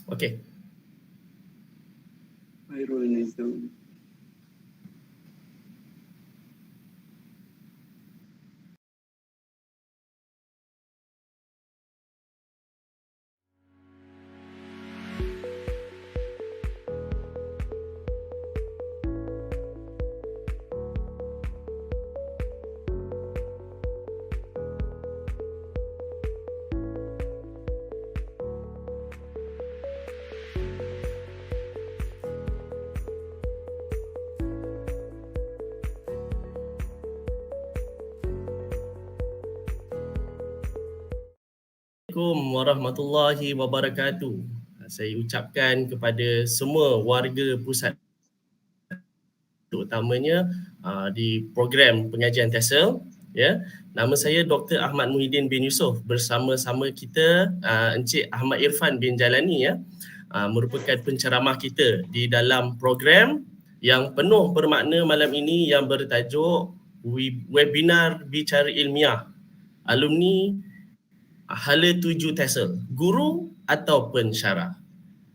Okay. Assalamualaikum warahmatullahi wabarakatuh. Saya ucapkan kepada semua warga pusat, terutamanya di program pengajian Tesl, ya. Nama saya Dr. Ahmad Muhyiddin bin Yusof, bersama-sama kita Encik Ahmad Irfan bin Jailani, ya, merupakan penceramah kita di dalam program yang penuh bermakna malam ini yang bertajuk webinar bicara ilmiah Alumni Hala 7 Tesl, guru atau pensyarah.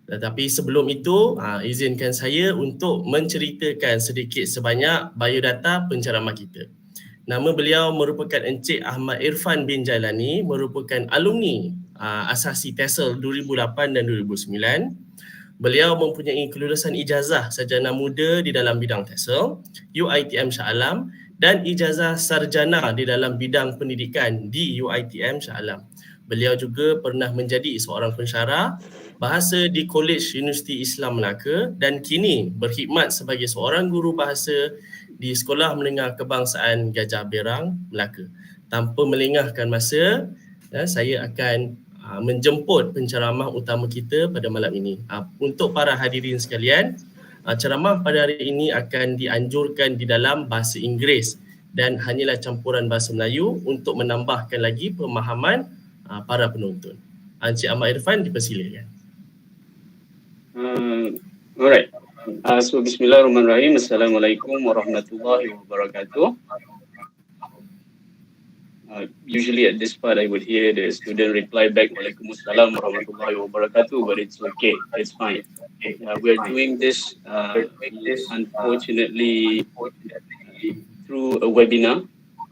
Tetapi sebelum itu, izinkan saya untuk menceritakan sedikit sebanyak biodata penceramah kita. Nama beliau merupakan Encik Ahmad Irfan bin Jailani, merupakan alumni asasi Tesl 2008 dan 2009. Beliau mempunyai kelulusan ijazah sarjana muda di dalam bidang Tesl, UiTM Shah Alam, dan ijazah sarjana di dalam bidang pendidikan di UiTM Shah Alam. Beliau juga pernah menjadi seorang pensyarah bahasa di Kolej Universiti Islam Melaka dan kini berkhidmat sebagai seorang guru bahasa di Sekolah Menengah Kebangsaan Gajah Berang, Melaka. Tanpa melengahkan masa, saya akan menjemput penceramah utama kita pada malam ini. Untuk para hadirin sekalian, ceramah pada hari ini akan dianjurkan di dalam bahasa Inggeris dan hanyalah campuran bahasa Melayu untuk menambahkan lagi pemahaman para penonton. Encik Ahmad Irfan, dipersilakan. Alright. So bismillahirrahmanirrahim. Assalamualaikum warahmatullahi wabarakatuh. Usually at this part I would hear the student reply back Waalaikumsalam warahmatullahi wabarakatuh, but it's okay, it's fine. We're doing this unfortunately through a webinar.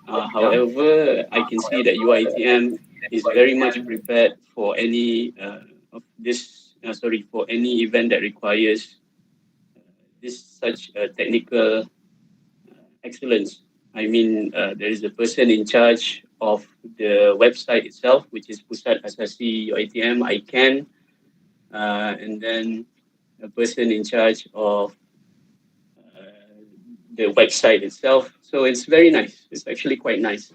However, I can see that UiTM is very much prepared for any for any event that requires such technical excellence. I mean, there is a person in charge of the website itself, which is Pusat Asasi UiTM, ICANN, and then a person in charge of the website itself. So it's very nice. It's actually quite nice.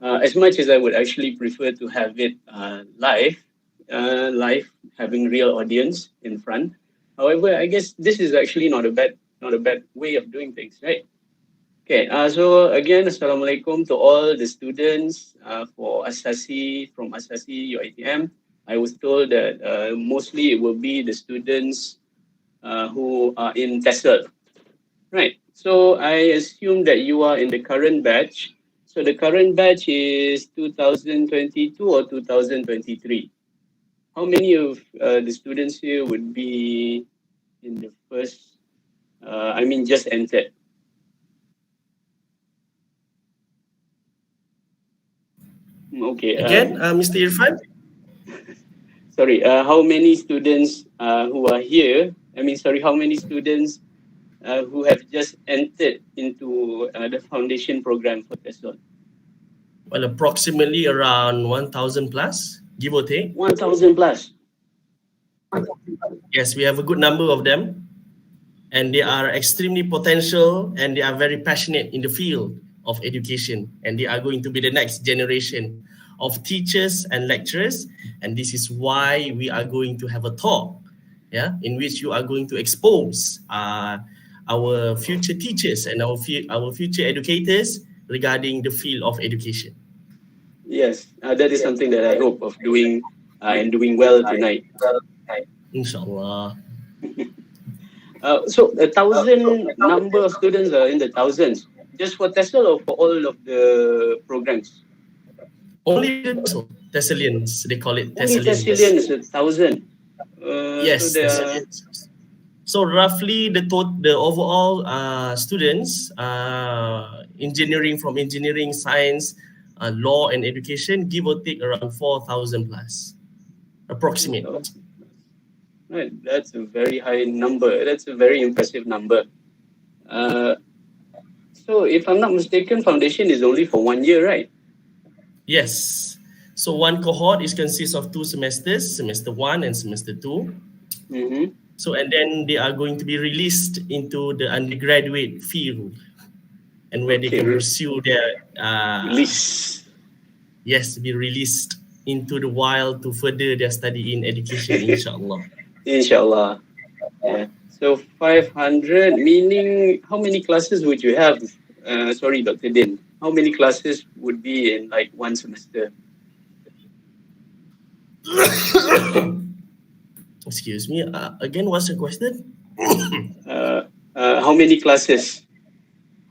As much as I would actually prefer to have it live, having real audience in front. However, I guess this is actually not a bad way of doing things, right? Okay, so again, Assalamualaikum to all the students from Asasi UiTM. I was told that mostly it will be the students who are in Tesl. Right, so I assume that you are in the current batch. So the current batch is 2022 or 2023. How many of the students here would be in the first, just entered? Okay. Again, Mr. Irfan? Sorry, how many students who are here, how many students who have just entered into the foundation program for Tesl? Well, approximately around 1,000 plus, give or take. 1,000 plus? Yes, we have a good number of them. And they are extremely potential and they are very passionate in the field of education. And they are going to be the next generation of teachers and lecturers. And this is why we are going to have a talk, in which you are going to expose our future teachers and our future educators regarding the field of education. Yes, that is something that I hope of doing and doing well tonight. Inshallah. So 1,000 number of students are in the thousands, just for Tesl or for all of the programs? Only Teslians, they call it Teslians. Only Teslians, 1,000. Yes, there that's are, it. So roughly the overall students, engineering, science, law and education, give or take around 4,000 plus, approximate. right, that's a very high number. That's a very impressive number. Uh, so if I'm not mistaken, foundation is only for 1 year, right? Yes. So one cohort is consists of 2 semesters, semester 1 and semester 2. Mm-hmm. So and then they are going to be released into the undergraduate field, and where they Okay, can pursue their release. yes, be released into the wild to further their study in education, inshallah. Inshallah. Yeah. So 500, meaning how many classes would you have? Sorry, Dr. Din. How many classes would be in like one semester? Excuse me. Again, what's the question? Uh, how many classes?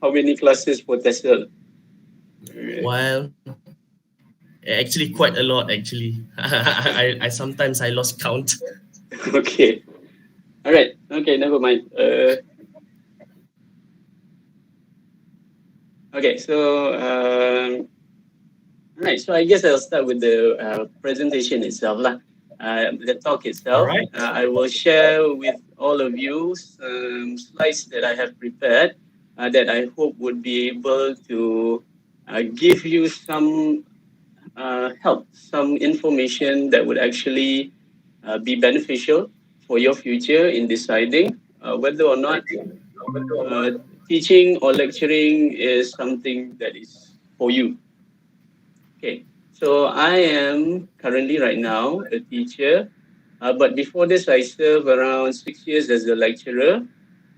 How many classes for Tesl? Well, actually, quite a lot. Actually, I sometimes I lost count. Okay. All right. Okay. Never mind. Okay. So, all right. So I guess I'll start with the presentation itself, lah. The talk All itself. right. I will share with all of you some slides that I have prepared that I hope would be able to give you some help, some information that would actually be beneficial for your future in deciding whether or not uh, teaching or lecturing is something that is for you. Okay, so I am currently right now a teacher, but before this, I served around 6 years as a lecturer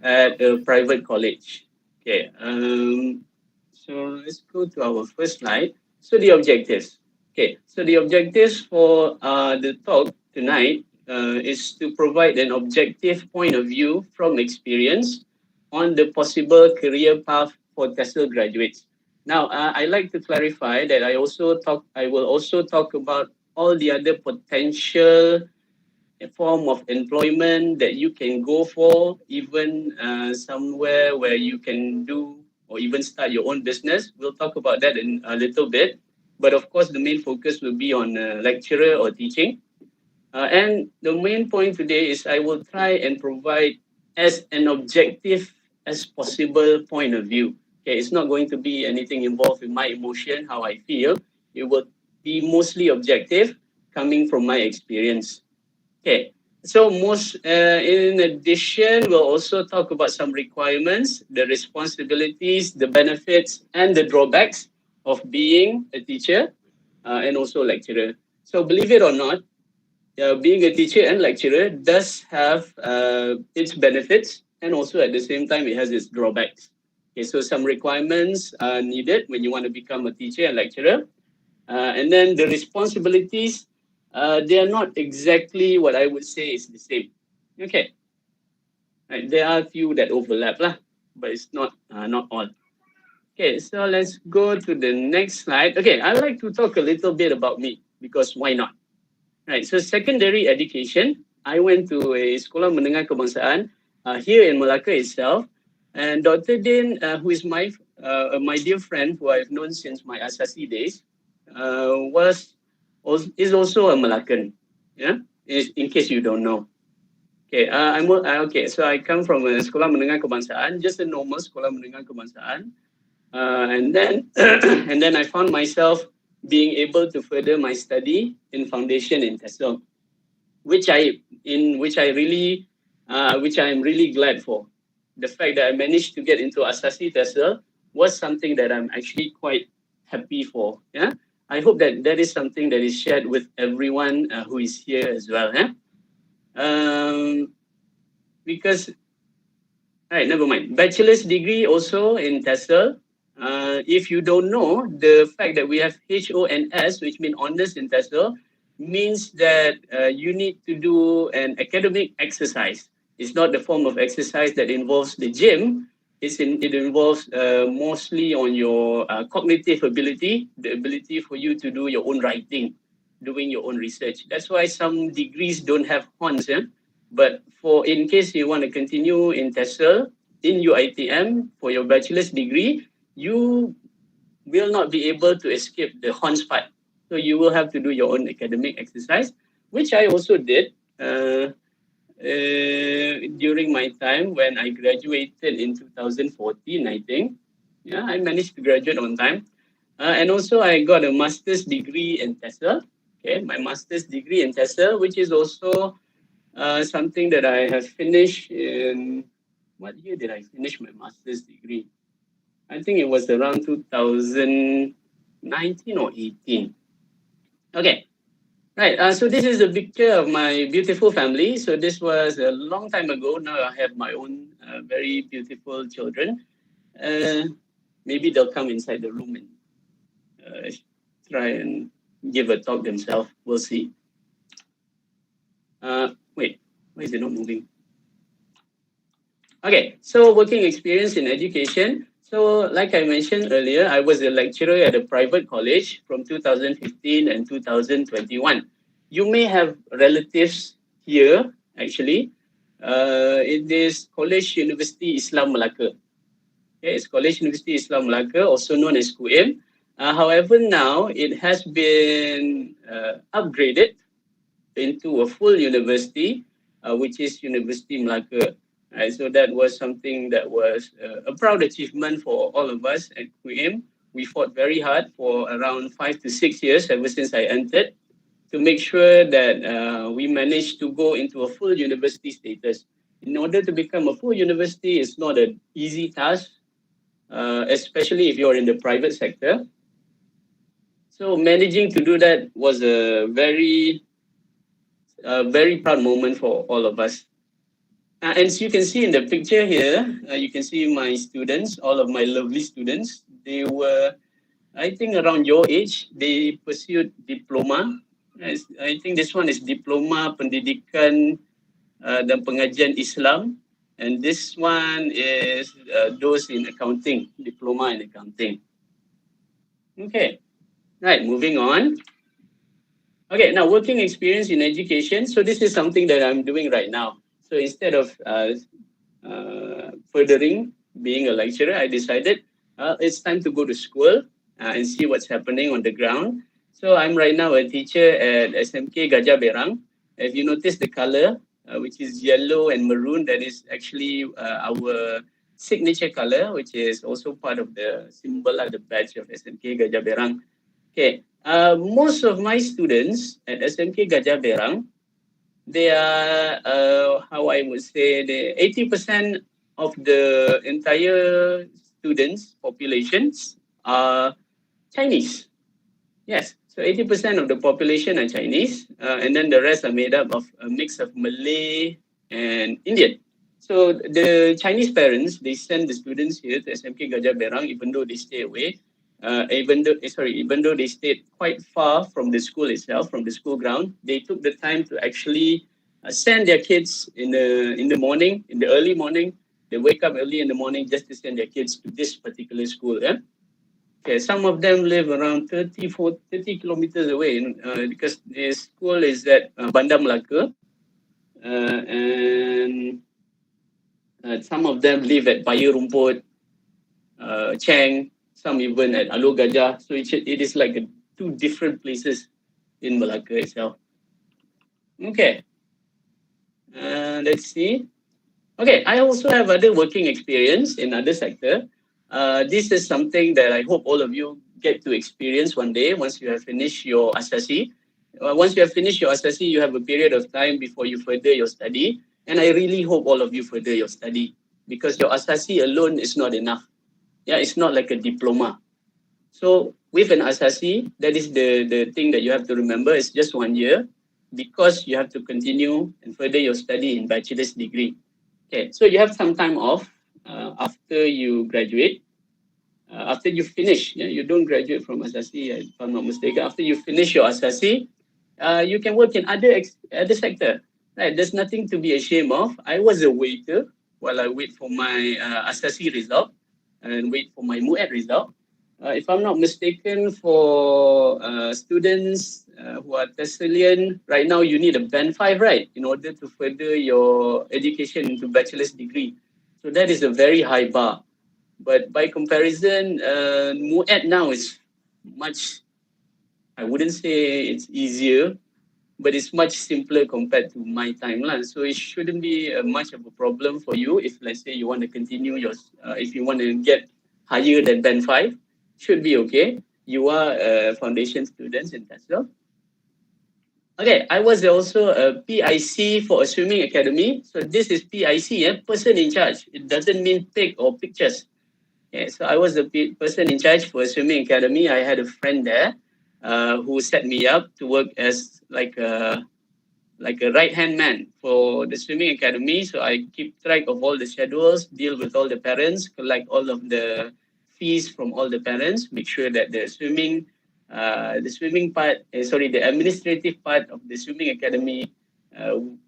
at a private college. Okay, so let's go to our first slide. So the objectives. Okay, so the objectives for the talk tonight is to provide an objective point of view from experience on the possible career path for Tesla graduates. Now, I like to clarify that I will also talk about all the other potential form of employment that you can go for, even somewhere where you can do or even start your own business. We'll talk about that in a little bit. But of course, the main focus will be on lecturer or teaching. And the main point today is I will try and provide as an objective as possible point of view. Okay, it's not going to be anything involved in my emotion, how I feel. It will be mostly objective, coming from my experience. Okay, so in addition, we'll also talk about some requirements, the responsibilities, the benefits, and the drawbacks of being a teacher and also lecturer. So believe it or not, being a teacher and lecturer does have its benefits, and also at the same time it has its drawbacks. Okay, so some requirements are needed when you want to become a teacher and lecturer, and then the responsibilities, they are not exactly what I would say is the same. Okay, right, there are a few that overlap lah, but it's not all. Okay, so let's go to the next slide. Okay, I'd like to talk a little bit about me, because why not? Right, so secondary education, I went to a sekolah menengah kebangsaan here in Malacca itself. And Dr. Din, who is my dear friend who I've known since my Asasi days, is also a Malaccan. Yeah, in case you don't know. Okay, okay. So I come from a sekolah menengah kebangsaan, just a normal sekolah menengah kebangsaan, and then and then I found myself being able to further my study in foundation in Tesl, which I am really glad for. The fact that I managed to get into Asasi Tesl was something that I'm actually quite happy for. Yeah, I hope that that is something that is shared with everyone who is here as well. Yeah? Because, all right, never mind. Bachelor's degree also in Tesl. If you don't know, the fact that we have HONS, which means honors in Tesla, means that you need to do an academic exercise. It's not the form of exercise that involves the gym. It involves mostly on your cognitive ability, the ability for you to do your own writing. doing your own research. That's why some degrees don't have horns. But in case you want to continue in Tesl, in UiTM for your bachelor's degree, you will not be able to escape the horns part. So you will have to do your own academic exercise, which I also did during my time when I graduated in 2014, I think. Yeah, I managed to graduate on time. And also I got a master's degree in Tesl. Okay, my master's degree in Tesl, which is also something that I have finished in, what year did I finish my master's degree? I think it was around 2019 or 18. Okay, right. So this is a picture of my beautiful family. So this was a long time ago. Now I have my own very beautiful children. Maybe they'll come inside the room and try and give a talk themselves. We'll see. Wait, why is it not moving? Okay, so working experience in education. So like I mentioned earlier, I was a lecturer at a private college from 2015 and 2021. You may have relatives here, actually. It is College University Islam Melaka. Okay, it's College University Islam Melaka, also known as QUIM. However, now it has been upgraded into a full university, which is University Melaka. Right, so that was something that was a proud achievement for all of us at QUIM. We fought very hard for around 5 to 6 years ever since I entered to make sure that we managed to go into a full university status. In order to become a full university, it's not an easy task, especially if you're in the private sector. So managing to do that was a very proud moment for all of us. As you can see in the picture here, you can see my students, all of my lovely students. They were, I think, around your age. They pursued diploma. I think this one is Diploma Pendidikan dan Pengajian Islam. And this one is those in accounting, diploma in accounting. Okay, right, moving on. Okay, now working experience in education. So this is something that I'm doing right now. So instead of furthering being a lecturer, I decided it's time to go to school and see what's happening on the ground. So I'm right now a teacher at SMK Gajah Berang. If you notice the color, which is yellow and maroon, that is actually our signature color, which is also part of the symbol of the badge of SMK Gajah Berang. Okay, most of my students at SMK Gajah Berang, they are, how I would say, 80% of the entire students' populations are Chinese. Yes, so 80% of the population are Chinese, and then the rest are made up of a mix of Malay and Indian. So the Chinese parents, they send the students here to SMK Gajah Berang, even though they stay away. Even though they stayed quite far from the school itself, from the school ground, they took the time to actually send their kids in the morning, in the early morning. They wake up early in the morning just to send their kids to this particular school. Yeah? Okay, some of them live around 30 kilometers away because the school is at Bandar Melaka, and some of them live at Paya Rumput, Cheng. Some even at Alor Gajah. So it is like two different places in Melaka itself. Okay. Let's see. Okay, I also have other working experience in other sector. This is something that I hope all of you get to experience one day once you have finished your asasi. Once you have finished your asasi, you have a period of time before you further your study. And I really hope all of you further your study because your asasi alone is not enough. Yeah, it's not like a diploma. So with an asasi, that is the thing that you have to remember. It's just 1 year because you have to continue and further your study in bachelor's degree. Okay, so you have some time off after you graduate. After you finish, you don't graduate from asasi, if I'm not mistaken. After you finish your asasi, you can work in other sector. Right, there's nothing to be ashamed of. I was a waiter while I wait for my asasi result and wait for my MUET result. if I'm not mistaken, for students who are Teslian, right now you need a Band 5, right, in order to further your education into bachelor's degree. So that is a very high bar. But by comparison, Mu'ed now is much, I wouldn't say it's easier, but it's much simpler compared to my timeline. So it shouldn't be much of a problem for you if, let's say, you want to continue your, if you want to get higher than Band 5, should be okay. You are a foundation student in Tesla. Okay, I was also a PIC for a swimming academy. So this is PIC, person in charge. It doesn't mean pic or pictures. Okay, so I was the person in charge for a swimming academy. I had a friend there who set me up to work as like a right-hand man for the swimming academy. So I keep track of all the schedules, deal with all the parents, collect all of the fees from all the parents, make sure that the swimming part, the administrative part of the swimming academy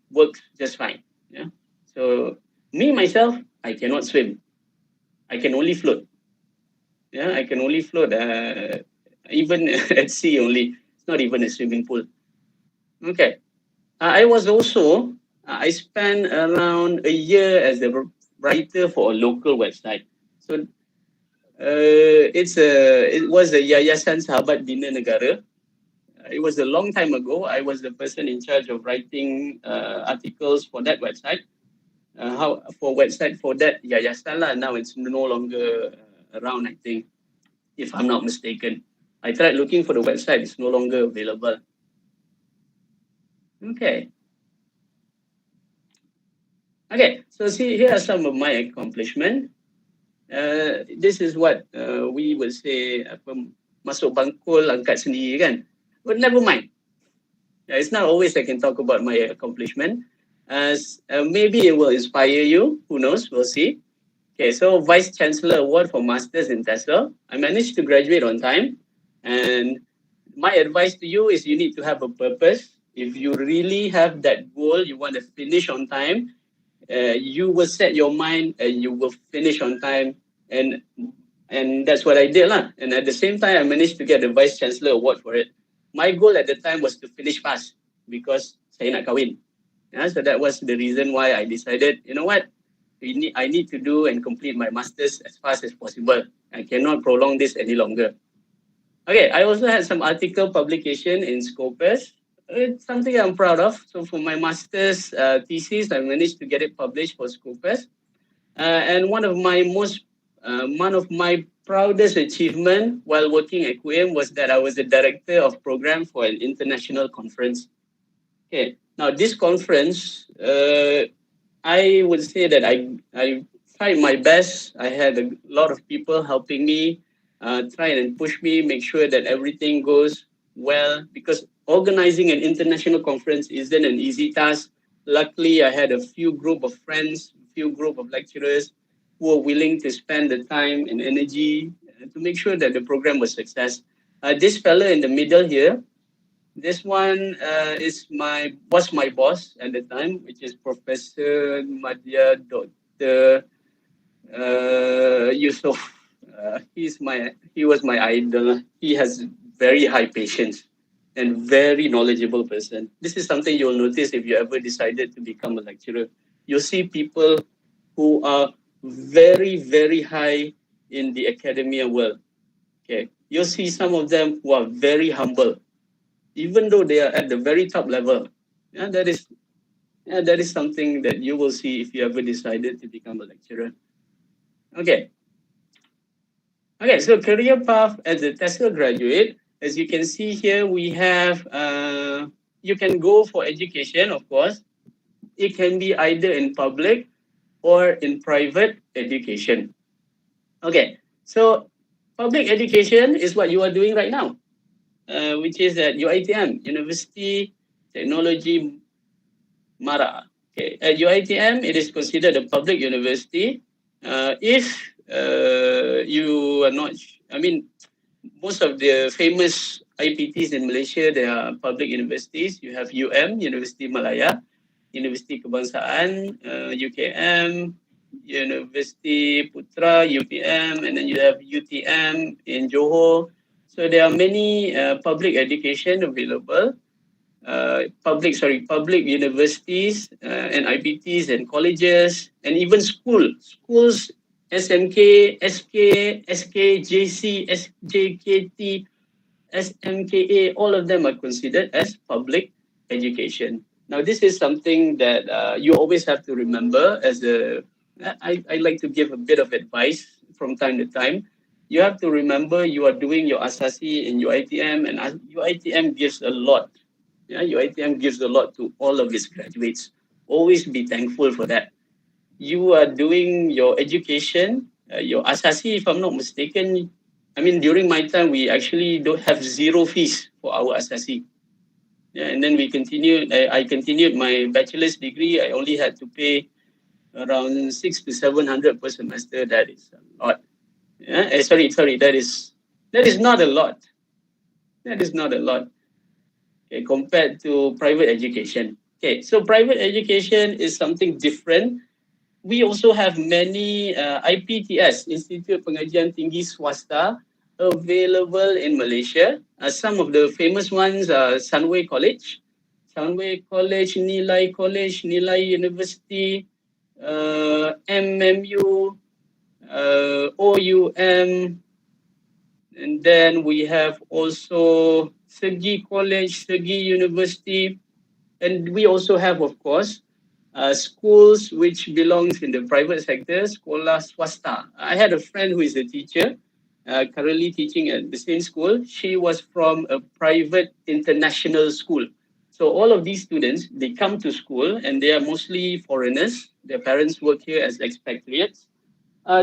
works just fine. Yeah. So me, myself, I cannot swim. I can only float. Yeah, I can only float, even at sea only. It's not even a swimming pool. Okay. I was also, I spent around a year as a writer for a local website. So it was the Yayasan Sahabat Bina Negara. It was a long time ago. I was the person in charge of writing articles for that website. Website for that Yayasan lah. Now it's no longer around, I think, if I'm not mistaken. I tried looking for the website. It's no longer available. Okay. Okay, so see, here are some of my accomplishments. This is what we would say, masuk bangkul, angkat sendiri kan. But never mind. It's not always I can talk about my accomplishment. Maybe it will inspire you. Who knows? We'll see. Okay, so Vice Chancellor Award for Masters in Tesla. I managed to graduate on time. And my advice to you is you need to have a purpose. If you really have that goal, you want to finish on time, you will set your mind and you will finish on time. And that's what I did lah. And at the same time, I managed to get the Vice Chancellor Award for it. My goal at the time was to finish fast because saya nak kahwin. Yeah, so that was the reason why I decided, you know what, I need to do and complete my masters as fast as possible. I cannot prolong this any longer. Okay, I also had some article publication in Scopus. It's something I'm proud of. So for my master's thesis, I managed to get it published for Scopus. And one of my proudest achievement while working at QM was that I was the director of program for an international conference. Okay, now this conference, I would say that I tried my best. I had a lot of people helping me, try and push me, make sure that everything goes well, because organizing an international conference isn't an easy task. Luckily, I had a few group of friends, few group of lecturers who were willing to spend the time and energy to make sure that the program was a success. This fellow in the middle here, this one was my boss at the time, which is Professor Madhya Dr. Yusof. He was my idol. He has very high patience and very knowledgeable person. This is something you'll notice if you ever decided to become a lecturer. You'll see people who are very, very high in the academia world. Okay, you'll see some of them who are very humble, even though they are at the very top level. Yeah, that is something that you will see if you ever decided to become a lecturer. Okay. Okay, so career path as a Tesla graduate, as you can see here, we have, you can go for education, of course. It can be either in public or in private education. Okay, so public education is what you are doing right now, which is at UiTM, University Technology Mara. Okay, at UiTM, it is considered a public university. If you are not, most of the famous IPTs in Malaysia, they are public universities. You have University Malaya, University Kebangsaan, UKM, University Putra, UPM, and then you have UTM in Johor. So there are many public education available. Public universities and IPTs and colleges and even schools, SMK, SK, SKJC, SJKT, SMKA, all of them are considered as public education. Now, this is something that you always have to remember as I like to give a bit of advice from time to time. You have to remember you are doing your Asasi in UiTM, and UiTM gives a lot. Yeah, UiTM gives a lot to all of its graduates. Always be thankful for that. You are doing your education, your Asasi, if I'm not mistaken. I mean, during my time, we actually don't have zero fees for our Asasi. Yeah, and then we continued. I continued my bachelor's degree. I only had to pay around 600 to 700 per semester. That is a lot. Yeah, sorry. That is not a lot. That is not a lot. Okay, compared to private education. Okay, so private education is something different. We also have many IPTS, Institute Pengajian Tinggi Swasta, available in Malaysia. Some of the famous ones are Sunway College, Nilai College, Nilai University, MMU, OUM, and then we have also Segi College, Segi University, and we also have, of course, schools which belongs in the private sector, sekolah swasta. I had a friend who is a teacher, currently teaching at the same school. She was from a private international school. So all of these students, they come to school and they are mostly foreigners. Their parents work here as expatriates.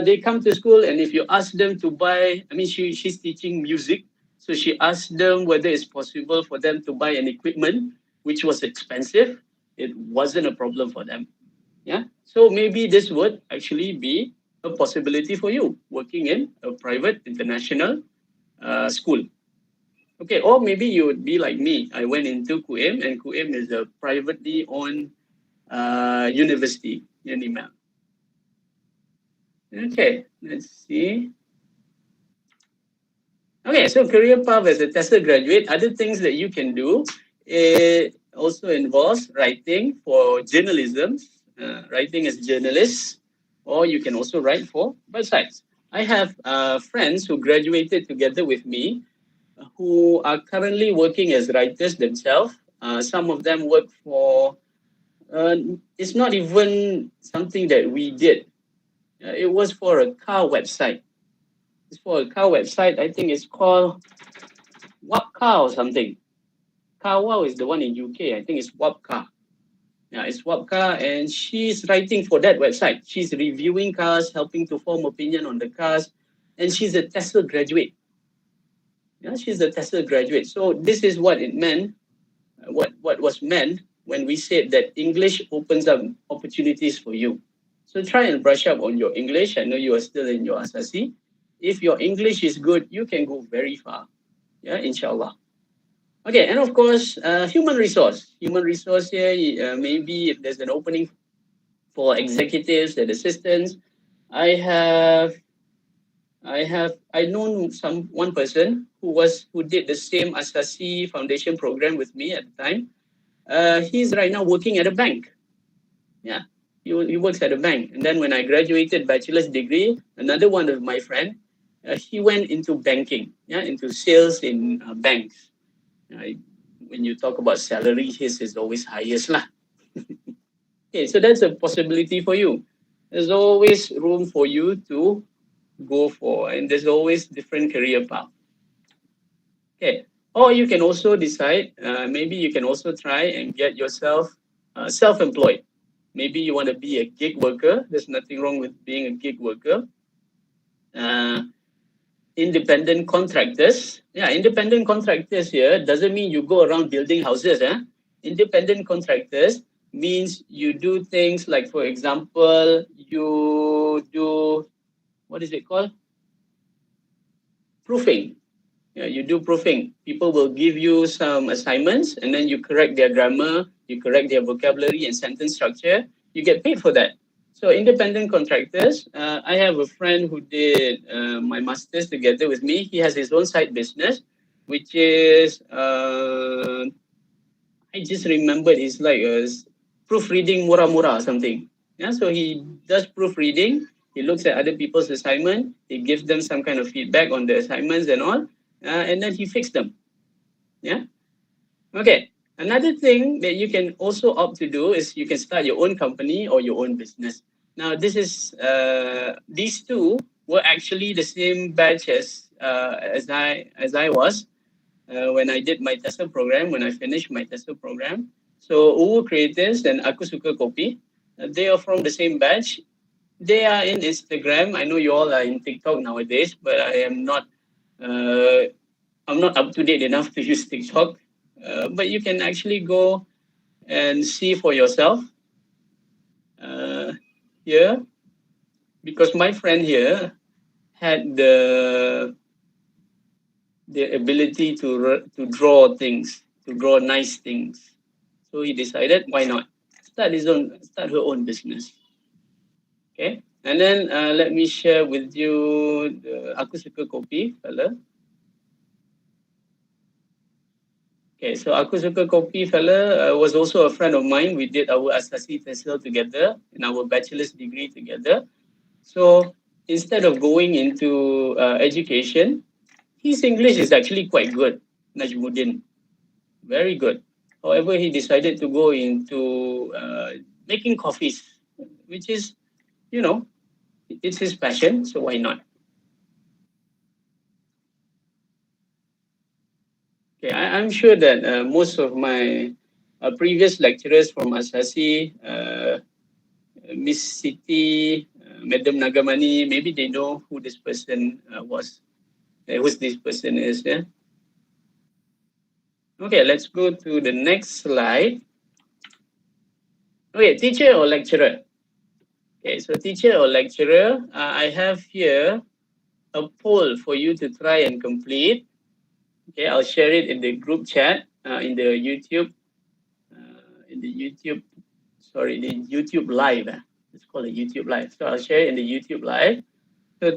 They come to school, and if you ask them to buy, I mean, she's teaching music. So she asked them whether it's possible for them to buy an equipment, which was expensive. It wasn't a problem for them. Yeah. So maybe this would actually be a possibility for you working in a private international school. Okay. Or maybe you would be like me. I went into KUIM, and KUIM is a privately owned university in Imam. Okay. Let's see. Okay. So career path as a Tesl graduate, other things that you can do, it also involves writing for journalism, writing as journalists, or you can also write for websites. I have friends who graduated together with me who are currently working as writers themselves. Some of them work for, it's not even something that we did. It was for a car website. It's for a car website. I think it's called Wapcar or something. Carwow is the one in UK. I think it's Wapcar. Yeah, it's Wapcar, and she's writing for that website. She's reviewing cars, helping to form opinion on the cars, and she's a Tesla graduate. Yeah, she's a Tesla graduate. So this is what it meant, what was meant when we said that English opens up opportunities for you. So try and brush up on your English. I know you are still in your Asasi. If your English is good, you can go very far. Yeah, inshallah. Okay, and of course, human resource. Human resource here, maybe if there's an opening for executives and assistants. I know one person who did the same Asasi Foundation program with me at the time. He's right now working at a bank. Yeah, he works at a bank. And then when I graduated bachelor's degree, another one of my friend, he went into banking, yeah, into sales in banks. When you talk about salary, his is always highest lah. Okay, so that's a possibility for you. There's always room for you to go for, and there's always different career path. Okay, or you can also decide, maybe you can also try and get yourself self-employed. Maybe you want to be a gig worker. There's nothing wrong with being a gig worker. Independent contractors. Yeah, independent contractors here doesn't mean you go around building houses. Independent contractors means you do things like, for example, you do, what is it called? Proofing. Yeah, you do proofing. People will give you some assignments, and then you correct their grammar, you correct their vocabulary and sentence structure. You get paid for that. So independent contractors, I have a friend who did my master's together with me. He has his own side business, which is, I just remembered it's like a proofreading mura-mura or something. Yeah, so he does proofreading. He looks at other people's assignment. He gives them some kind of feedback on the assignments and all, and then he fixed them. Yeah. Okay. Another thing that you can also opt to do is you can start your own company or your own business. Now, this is these two were actually the same batch as I was when I did my Tesl program. When I finished my Tesl program, so Uwu Creators and Aku Suka Kopi, they are from the same batch. They are in Instagram. I know you all are in TikTok nowadays, but I am not. I'm not up to date enough to use TikTok. But you can actually go and see for yourself here, because my friend here had the ability to draw things, to draw nice things. So he decided, why not start her own business. Okay, and then let me share with you the Aku Suka Kopi fella. Okay, so Aku Suka Kopi fella was also a friend of mine. We did our Asasi Tesl together in our bachelor's degree together. So instead of going into education, his English is actually quite good, Najmuddin. Very good. However, he decided to go into making coffees, which is, it's his passion, so why not? Okay, I'm sure that most of my previous lecturers from Asasi, Miss Siti, Madam Nagamani, maybe they know who this person was, who this person is. Yeah? Okay, let's go to the next slide. Okay, teacher or lecturer? Okay, so teacher or lecturer, I have here a poll for you to try and complete. Okay, I'll share it in the group chat in the YouTube live. It's called a YouTube live. So I'll share it in the YouTube live. So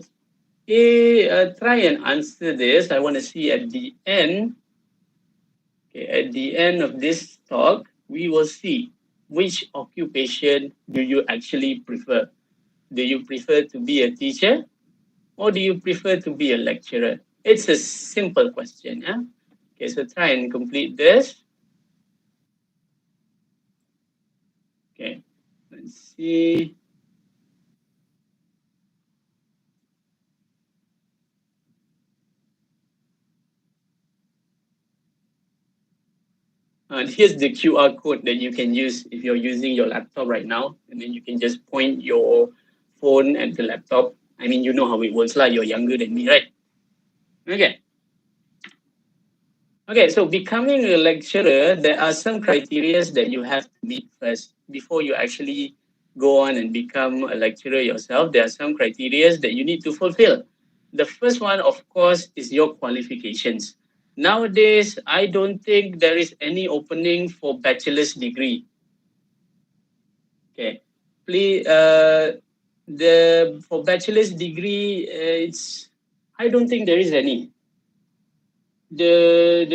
try and answer this. I want to see at the end. Okay, at the end of this talk, we will see which occupation do you actually prefer. Do you prefer to be a teacher, or do you prefer to be a lecturer? It's a simple question. Yeah? Okay, so try and complete this. Okay, let's see. Here's the QR code that you can use if you're using your laptop right now. And then you can just point your phone at the laptop. I mean, you know how it works, like you're younger than me, right? Okay. Okay, so becoming a lecturer, there are some criteria that you have to meet first before you actually go on and become a lecturer yourself. There are some criteria that you need to fulfill. The first one, of course, is your qualifications. Nowadays, I don't think there is any opening for bachelor's degree. Okay, please, for bachelor's degree, I don't think there is any. I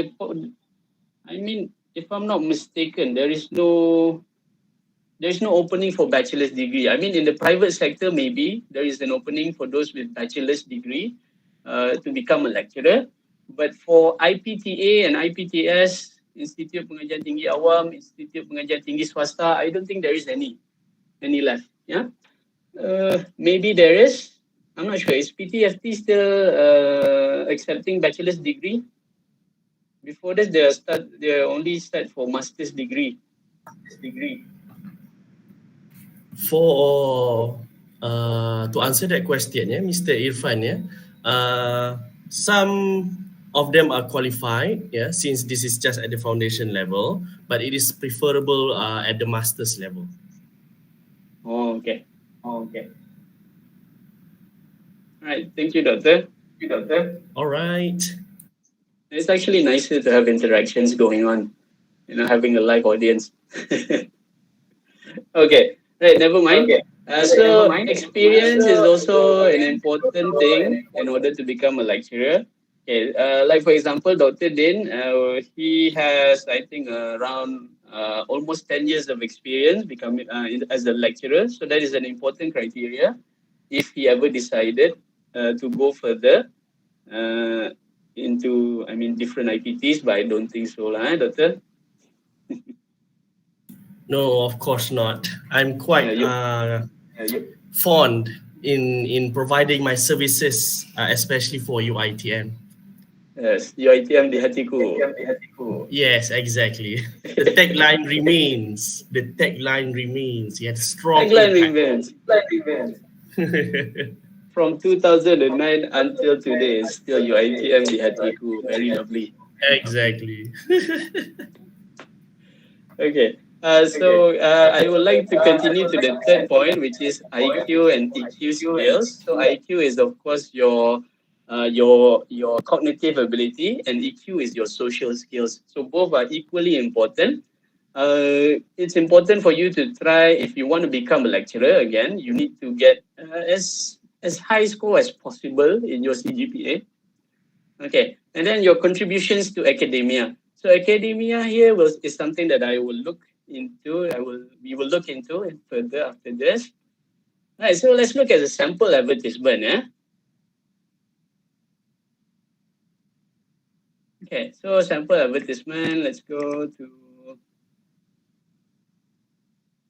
mean, if I'm not mistaken, there is no opening for bachelor's degree. I mean, in the private sector, maybe there is an opening for those with bachelor's degree to become a lecturer. But for IPTA and IPTS, Institute Pengajian Tinggi Awam, Institute Pengajian Tinggi Swasta, I don't think there is any left. Yeah, maybe there is. I'm not sure. Is PTFT still accepting bachelor's degree? Before this, they only start for master's degree. For to answer that question, Mr. Irfan, some of them are qualified, since this is just at the foundation level, but it is preferable at the master's level. Oh, okay. All right. Thank you, Doctor. All right. It's actually nicer to have interactions going on, having a live audience. Okay. Right. Never mind. Okay. So experience is also an important thing in order to become a lecturer. Okay, like for example, Dr. Din, he has, I think, around almost 10 years of experience becoming as a lecturer. So that is an important criteria if he ever decided to go further uh, into, I mean, different IPTs, but I don't think so, Doctor. No, of course not. I'm quite You, fond in providing my services, especially for UITM. yes, UITM di hatiku. Yes, exactly. The tagline remains. The tagline remains. You have strong Tagline impact. remains. From 2009 until today, it's still UITM di hatiku. Very lovely. Exactly. Okay. I would like to continue to the third point, which is IQ and EQ skills. So IQ is of course your cognitive ability, and EQ is your social skills. So both are equally important. It's important for you to try, if you want to become a lecturer again, you need to get as high score as possible in your CGPA. Okay, and then your contributions to academia. So academia here is something that I will look into. We will look into it further after this. All right, so let's look at the sample advertisement. Okay, so sample advertisement. Let's go to.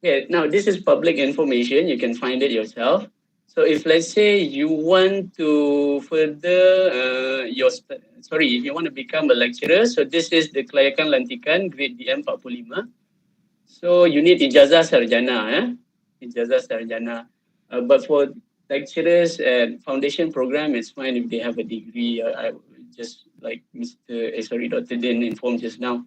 Okay, now this is public information. You can find it yourself. So if let's say you want to further if you want to become a lecturer, so this is the kelayakan lantikan grade DM45. So you need ijazah sarjana, ijazah sarjana. But for lecturers and foundation program, it's fine if they have a degree. I just like Dr. Din informed just now.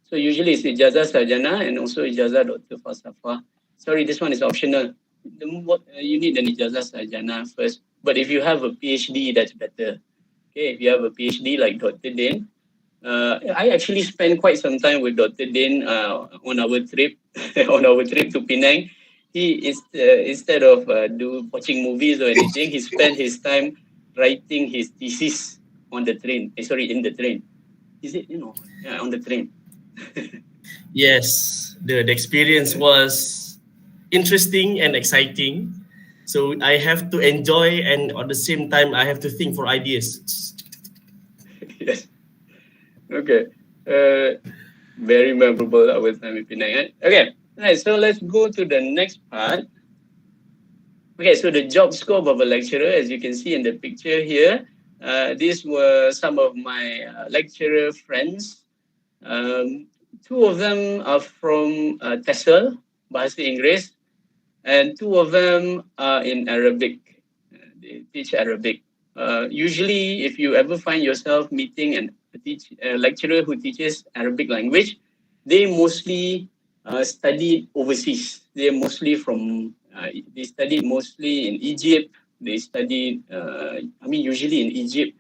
So usually it's ijazah sarjana and also ijazah Dr. Falsafah. Sorry, this one is optional. You need an ijazah sarjana first. But if you have a PhD, that's better. Okay, if you have a PhD like Dr. Din, I actually spent quite some time with Dr. Din on our trip, to Penang. He is instead of watching movies or anything, he spent his time writing his thesis on the train. In the train. Is it on the train? Yes, the experience was interesting and exciting. So I have to enjoy, and at the same time, I have to think for ideas. Yes. Okay. Very memorable our time in Penang. Okay. Right. So let's go to the next part. Okay. So the job scope of a lecturer, as you can see in the picture here, these were some of my lecturer friends. Two of them are from Tesl, Bahasa Inggris, and two of them are in Arabic. They teach Arabic. Usually, if you ever find yourself meeting a lecturer who teaches Arabic language, they mostly studied overseas. They're mostly they studied mostly in Egypt. They studied, usually in Egypt.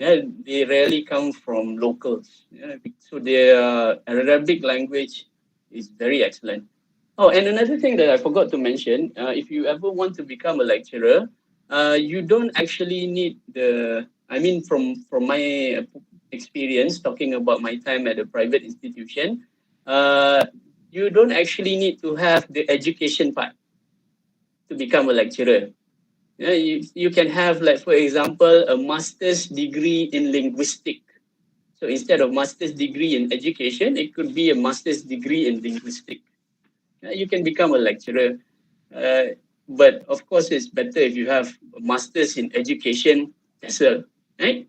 Yeah, they rarely come from locals. Yeah, so their Arabic language is very excellent. Oh, and another thing that I forgot to mention, if you ever want to become a lecturer, you don't actually need from my experience, talking about my time at a private institution, you don't actually need to have the education part to become a lecturer. Yeah, you can have, like, for example, a master's degree in linguistics. So instead of master's degree in education, it could be a master's degree in linguistics. You can become a lecturer. But of course, it's better if you have a master's in education as well, right?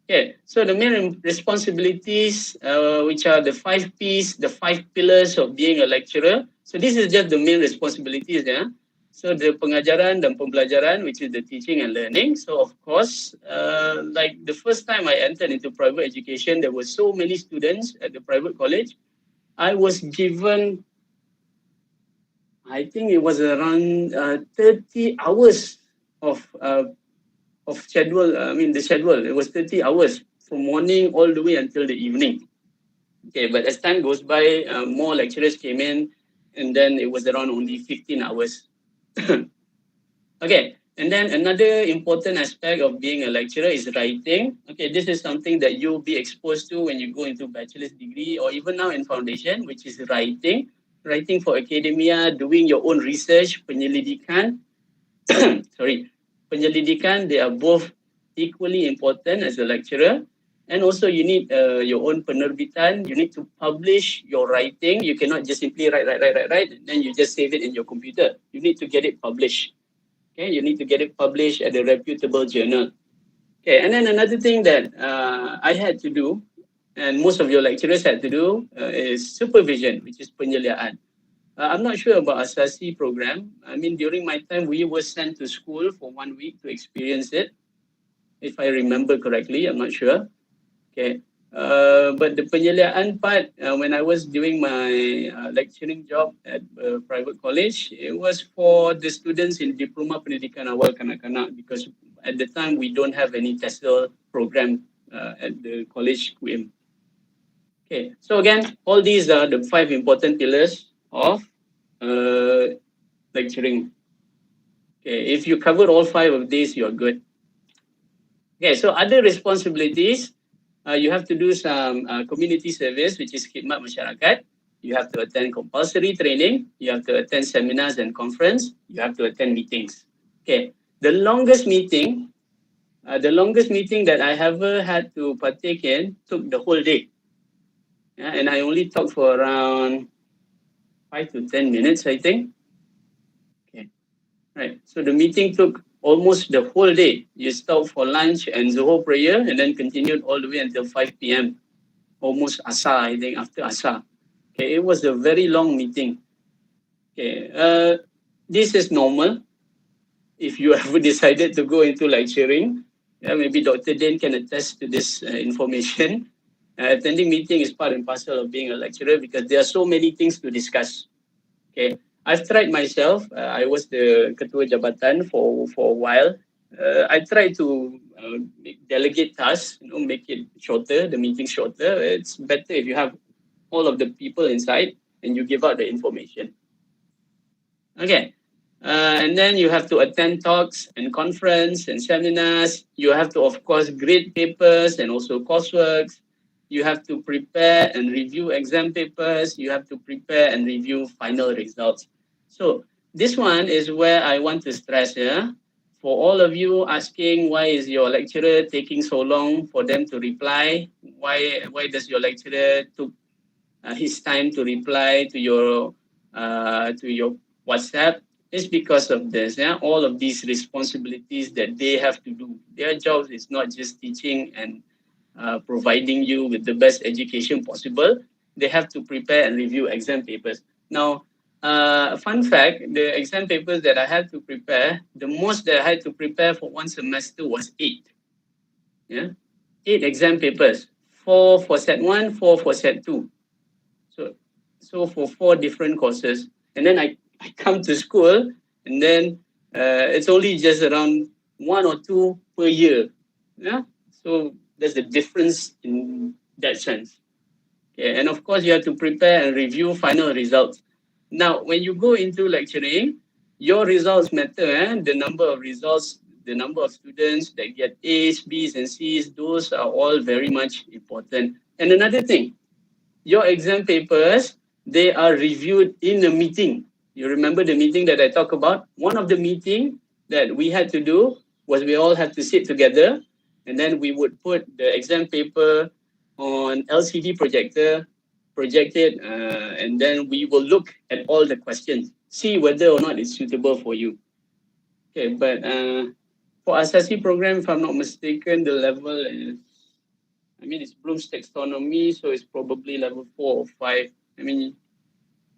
Yeah. So the main responsibilities, which are the 5 P's, the 5 pillars of being a lecturer. So this is just the main responsibilities, yeah. So the pengajaran dan pembelajaran, which is the teaching and learning. So of course, like the first time I entered into private education, there were so many students at the private college. I was given, I think it was around 30 hours of schedule. The schedule, it was 30 hours from morning all the way until the evening. Okay, but as time goes by, more lecturers came in, and then it was around only 15 hours. Okay, and then another important aspect of being a lecturer is writing. Okay, this is something that you'll be exposed to when you go into bachelor's degree or even now in foundation, which is writing. Writing for academia, doing your own research, penyelidikan. Sorry, penyelidikan, they are both equally important as a lecturer. And also you need your own penerbitan. You need to publish your writing. You cannot just simply write, and then you just save it in your computer. You need to get it published. Okay, you need to get it published at a reputable journal. Okay, and then another thing that I had to do, and most of your lecturers had to do, is supervision, which is penyeliaan. I'm not sure about Asasi program. I mean, during my time, we were sent to school for 1 week to experience it, if I remember correctly. I'm not sure. Okay. But the penyeliaan part, when I was doing my lecturing job at a private college, it was for the students in Diploma Pendidikan Awal Kanak-kanak, because at the time we don't have any Tesl program at the college QM. Okay, so again, all these are the 5 important pillars of lecturing. Okay, if you cover all 5 of these, you're good. Okay, so other responsibilities, you have to do some community service, which is khidmat masyarakat. You have to attend compulsory training. You have to attend seminars and conference. You have to attend meetings. Okay, the longest meeting that I ever had to partake in took the whole day. Yeah, and I only talked for around 5 to 10 minutes, I think. Okay, right. So the meeting took almost the whole day. You stopped for lunch and Zuhur prayer, and then continued all the way until 5 p.m. Almost Asar, I think, after Asar. Okay, it was a very long meeting. Okay, this is normal. If you ever decided to go into lecturing, yeah, maybe Dr. Dane can attest to this information. Attending meeting is part and parcel of being a lecturer because there are so many things to discuss. Okay, I've tried myself. I was the ketua jabatan for a while. I try to delegate tasks, make it shorter, the meeting shorter. It's better if you have all of the people inside and you give out the information. Okay. And then you have to attend talks and conference and seminars. You have to, of course, grade papers and also courseworks. You have to prepare and review exam papers. You have to prepare and review final results. So this one is where I want to stress, yeah, for all of you asking why is your lecturer taking so long for them to reply? Why does your lecturer took his time to reply to your WhatsApp? It's because of this. Yeah, all of these responsibilities that they have to do. Their job is not just teaching and providing you with the best education possible. They have to prepare and review exam papers. Now, fun fact, the exam papers that I had to prepare, the most that I had to prepare for one semester was 8. Yeah, 8 exam papers. 4 for set 1, 4 for set 2. So for 4 different courses. And then I come to school, and then it's only just around 1 or 2 per year. Yeah, so there's a difference in that sense. Okay, and of course you have to prepare and review final results. Now, when you go into lecturing, your results matter. The number of results, the number of students that get A's, B's, and C's, those are all very much important. And another thing, your exam papers, they are reviewed in a meeting. You remember the meeting that I talked about? One of the meeting that we had to do was we all had to sit together, and then we would put the exam paper on LCD projector, project it, and then we will look at all the questions, see whether or not it's suitable for you. Okay, but for Asasi program, if I'm not mistaken, the level is, it's Bloom's taxonomy, so it's probably level 4 or 5.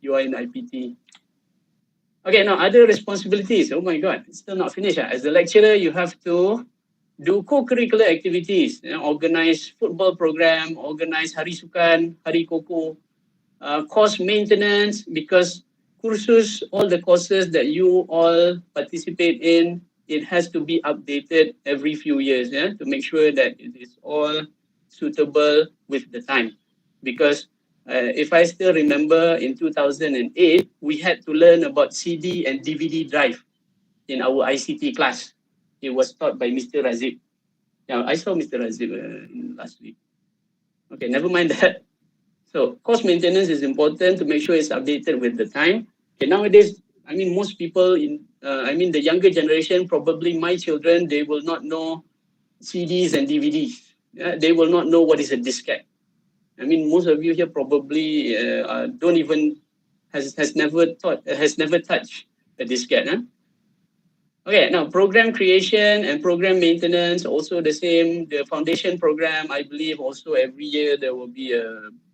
You are in IPT. Okay, now other responsibilities. Oh my God, it's still not finished. As a lecturer, you have to do co-curricular activities, organize football program, organize Hari Sukan, Hari Koko, course maintenance, because kursus, all the courses that you all participate in, it has to be updated every few years, to make sure that it is all suitable with the time. Because if I still remember, in 2008, we had to learn about CD and DVD drive. in our ICT class. It was taught by Mr. Razib. Now, I saw Mr. Razib last week. Okay, never mind that. So course maintenance is important to make sure it's updated with the time. Okay, nowadays, I mean, most people the younger generation, probably my children, they will not know CDs and DVDs. They will not know what is a diskette. I mean, most of you here probably don't even has never touched a diskette. Huh? Okay, now program creation and program maintenance, also the same. The foundation program, I believe also every year there will be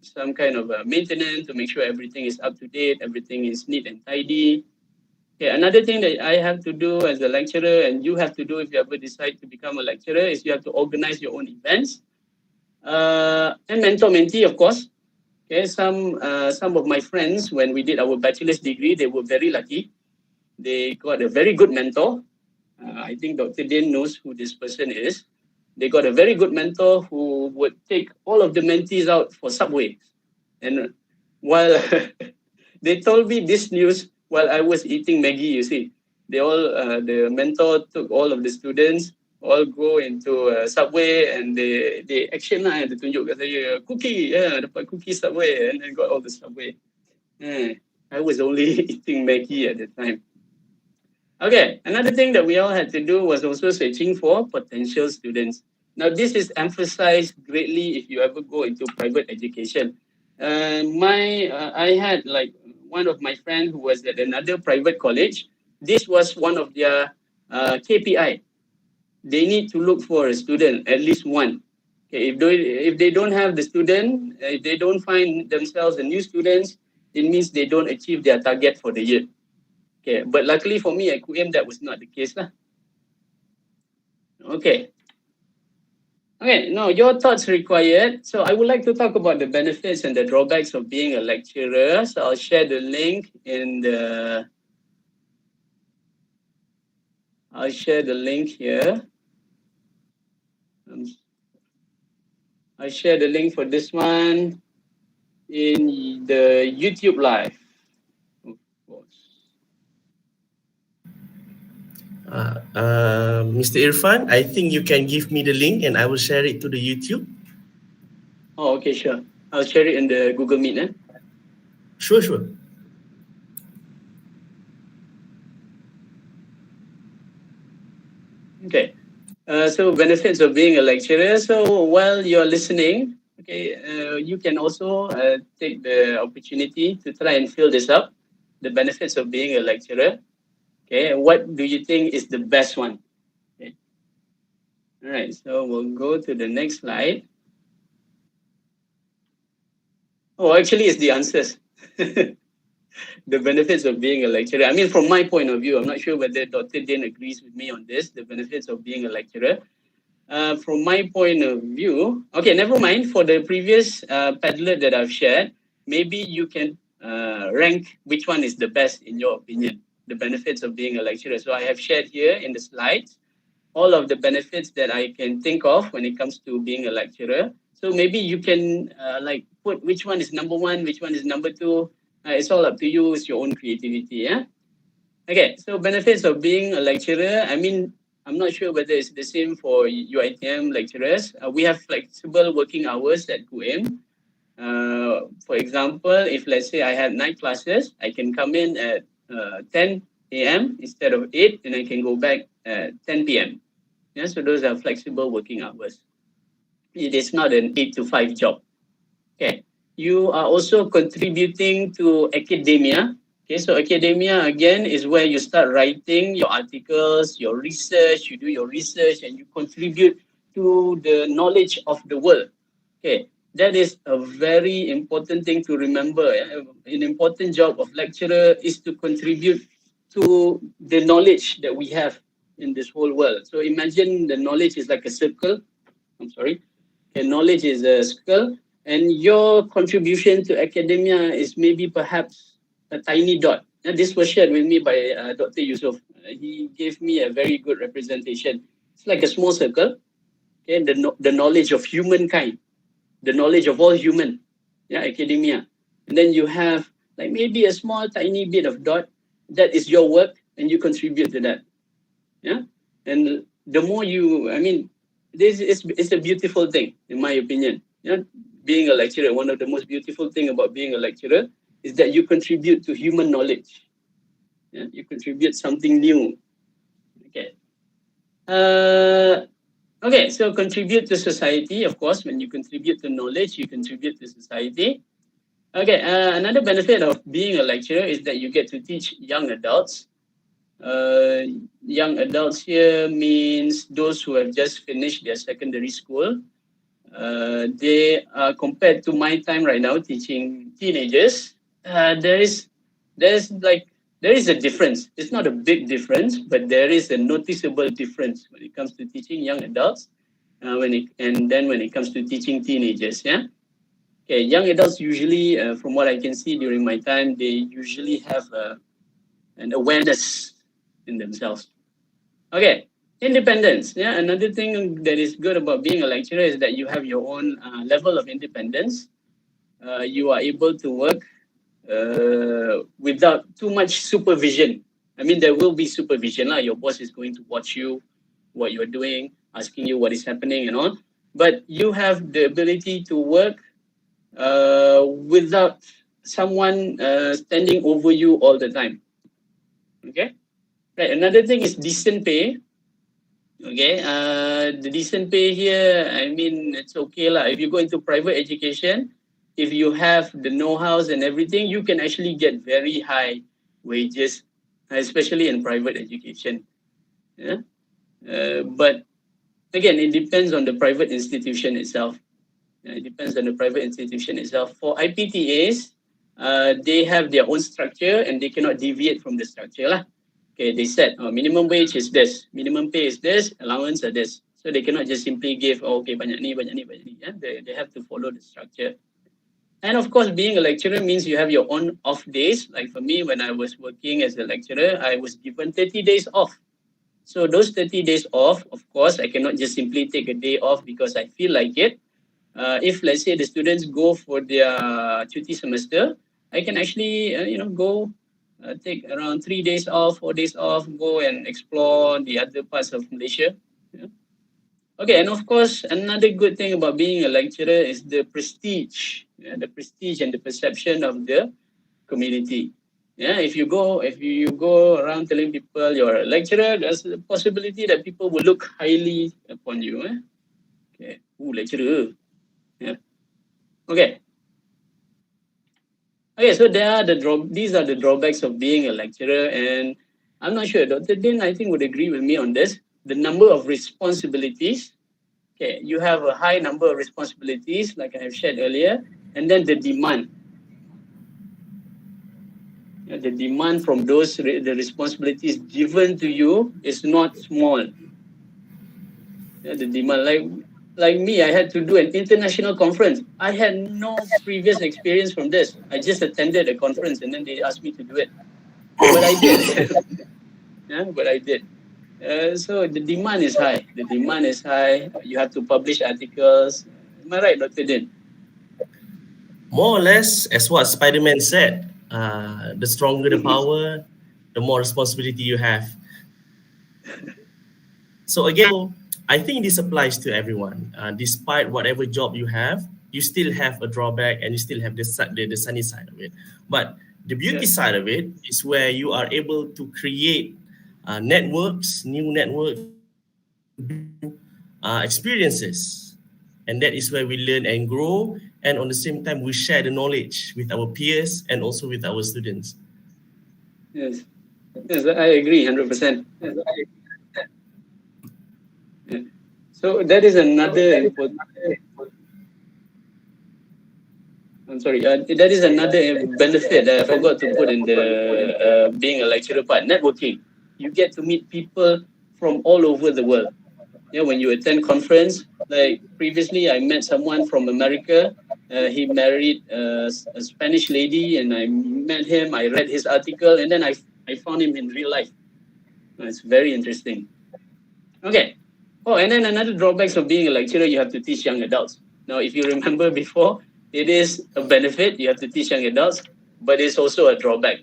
some kind of maintenance to make sure everything is up to date, everything is neat and tidy. Okay, another thing that I have to do as a lecturer, and you have to do if you ever decide to become a lecturer, is you have to organize your own events. And mentor-mentee, of course. Okay, some of my friends, when we did our bachelor's degree, they were very lucky. They got a very good mentor. I think Dr. Din knows who this person is. They got a very good mentor who would take all of the mentees out for Subway. And while they told me this news while I was eating Maggie, you see, they all, the mentor took all of the students, all go into Subway, and they action lah, dia tunjuk kat saya, cookie, dapat cookie Subway, and then got all the Subway. I was only eating Maggie at the time. Okay, another thing that we all had to do was also searching for potential students. Now, this is emphasized greatly if you ever go into private education. I had like one of my friends who was at another private college. This was one of their KPI. They need to look for a student, at least one. Okay, if they don't have the student, if they don't find themselves a new students, it means they don't achieve their target for the year. Okay, but luckily for me at QM, that was not the case lah. Okay. Okay, now your thoughts required. So I would like to talk about the benefits and the drawbacks of being a lecturer. So I'll share the link in the. I'll share the link here. I'll share the link for this one in the YouTube live. Mr. Irfan, I think you can give me the link and I will share it to the YouTube. Oh, okay, sure. I'll share it in the Google Meet. Sure. Okay. So benefits of being a lecturer. So while you're listening, okay, you can also take the opportunity to try and fill this up. The benefits of being a lecturer. Okay, what do you think is the best one? Okay. All right, so we'll go to the next slide. Oh, actually, it's the answers. The benefits of being a lecturer. I mean, from my point of view, I'm not sure whether Dr. Din agrees with me on this, the benefits of being a lecturer. From my point of view, okay, never mind. For the previous Padlet that I've shared, maybe you can rank which one is the best in your opinion. The benefits of being a lecturer. So I have shared here in the slides all of the benefits that I can think of when it comes to being a lecturer. So maybe you can like put which one is number one, which one is number two. It's all up to you. It's your own creativity. Yeah. Okay. So benefits of being a lecturer. I mean, I'm not sure whether it's the same for UITM lecturers. We have flexible working hours at QM. For example, if let's say I have night classes, I can come in at 10 a.m. instead of 8, and I can go back at 10 p.m. Yeah, so those are flexible working hours. It is not an 8 to 5 job. Okay. You are also contributing to academia. Okay, so academia again is where you start writing your articles, your research, you do your research and you contribute to the knowledge of the world. Okay. That is a very important thing to remember. An important job of lecturer is to contribute to the knowledge that we have in this whole world. So imagine the knowledge is like a circle. Knowledge is a circle, and your contribution to academia is maybe perhaps a tiny dot. And this was shared with me by Dr. Yusof. He gave me a very good representation. It's like a small circle. Okay, the knowledge of humankind. The knowledge of all human, academia. And then you have like maybe a small tiny bit of dot that is your work and you contribute to that. Yeah, and the more you, I mean, this is it's a beautiful thing in my opinion. Yeah, being a lecturer, one of the most beautiful thing about being a lecturer is that you contribute to human knowledge. Yeah, you contribute something new. Okay. Okay, so contribute to society, of course. When you contribute to knowledge, you contribute to society. Okay, another benefit of being a lecturer is that you get to teach young adults. Uh, Young adults here means those who have just finished their secondary school. They are compared to my time right now teaching teenagers. There's like there is a difference. It's not a big difference, but there is a noticeable difference when it comes to teaching young adults. And then when it comes to teaching teenagers, yeah. Okay, young adults usually, from what I can see during my time, they usually have an awareness in themselves. Okay, independence. Yeah, another thing that is good about being a lecturer is that you have your own level of independence. You are able to work without too much supervision. I mean, there will be supervision. Your boss is going to watch you, what you're doing, asking you what is happening and all. But you have the ability to work without someone standing over you all the time. Okay. Right. Another thing is decent pay. Okay. The decent pay here, I mean, it's okay lah. If you go into private education, if you have the know-hows and everything, you can actually get very high wages, especially in private education. Yeah. But again, it depends on the private institution itself. It depends on the private institution itself. For IPTAs, they have their own structure and they cannot deviate from the structure lah. Okay, they said minimum wage is this, minimum pay is this, allowance are this. So they cannot just simply give, okay, banyak ni, banyak ni, banyak ni. Yeah? They have to follow the structure. And of course, being a lecturer means you have your own off days. Like for me, when I was working as a lecturer, I was given 30 days off. So those 30 days off, of course, I cannot just simply take a day off because I feel like it. If let's say the students go for their cuti semester, I can actually go take around 3 days off, 4 days off, go and explore the other parts of Malaysia. Yeah. Okay, and of course, another good thing about being a lecturer is the prestige, the prestige and the perception of the community. Yeah, if you go around telling people you're a lecturer, there's a possibility that people will look highly upon you. Okay, lecturer. Yeah. Okay. Okay, so these are the drawbacks of being a lecturer, and I'm not sure. Dr. Din, I think, would agree with me on this. The number of responsibilities. Okay, you have a high number of responsibilities, like I have shared earlier, and then the demand. The demand from the responsibilities given to you is not small. The demand, like me, I had to do an international conference. I had no previous experience from this. I just attended a conference and then they asked me to do it. But I did. Yeah, but I did. So the demand is high. The demand is high. You have to publish articles. Am I right, Dr. Din? More or less, as what Spider-Man said, the stronger the power, the more responsibility you have. So again, I think this applies to everyone. Despite whatever job you have, you still have a drawback and you still have the sunny side of it. But the beauty side of it is where you are able to create networks, new networks, experiences. And that is where we learn and grow. And on the same time, we share the knowledge with our peers and also with our students. Yes, I agree 100%. So that is another important. I'm sorry. That is another benefit that I forgot to put in the being a lecturer part. Networking. You get to meet people from all over the world. Yeah, when you attend conference, like previously, I met someone from America. He married a Spanish lady, and I met him. I read his article, and then I found him in real life. It's very interesting. Okay. Oh, and then another drawbacks of being a lecturer, you have to teach young adults. Now, if you remember before, it is a benefit. You have to teach young adults, but it's also a drawback.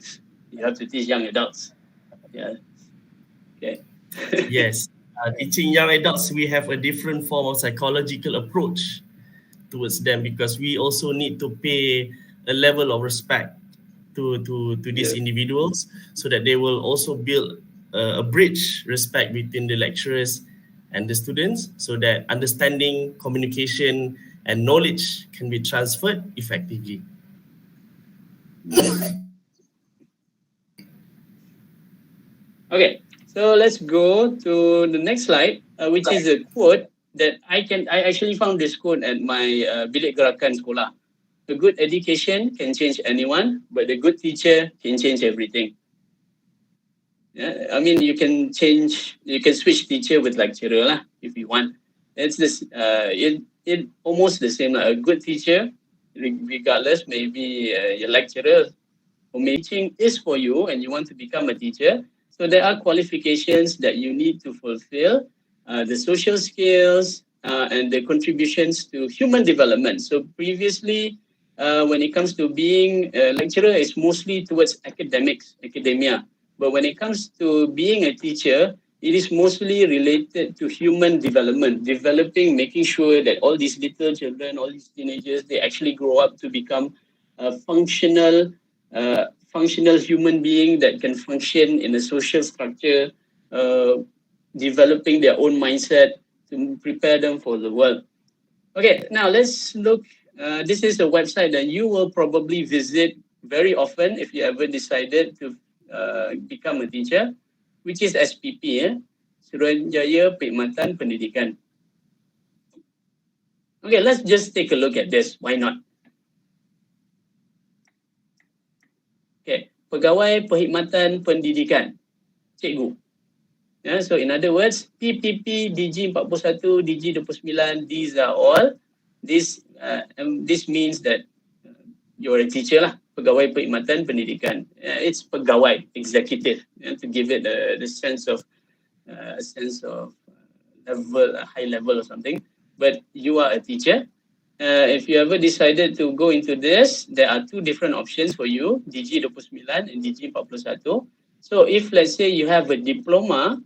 You have to teach young adults. Yeah. Okay. Yes. Teaching young adults, we have a different form of psychological approach towards them because we also need to pay a level of respect to these Yeah. individuals so that they will also build a bridge respect between the lecturers and the students so that understanding, communication, and knowledge can be transferred effectively. Okay, so let's go to the next slide, which is a quote that I actually found this quote at my bilik gerakan sekolah. A good education can change anyone, but a good teacher can change everything. Yeah, I mean, you can switch teacher with lecturer lah, if you want. It's this, it almost the same. Like a good teacher, regardless, maybe your lecturer or teaching is for you and you want to become a teacher. So there are qualifications that you need to fulfill, the social skills and the contributions to human development. So previously, when it comes to being a lecturer, it's mostly towards academia. But when it comes to being a teacher, it is mostly related to human development, developing, making sure that all these little children, all these teenagers, they actually grow up to become functional human being that can function in a social structure, developing their own mindset to prepare them for the world. Okay, now let's look. This is a website that you will probably visit very often if you ever decided to become a teacher, which is SPP, Suruhanjaya Perkhidmatan Pendidikan. Okay, let's just take a look at this. Why not? Okay, Pegawai Perkhidmatan Pendidikan, Cikgu. Yeah, so in other words, PPP, DG 41, DG 29, these are all, this means that you're a teacher lah, Pegawai Perkhidmatan Pendidikan. It's pegawai, executive, to give it the sense of level, a high level or something. But you are a teacher. If you ever decided to go into this, there are two different options for you, DG 29 and DG 41. So if let's say you have a diploma,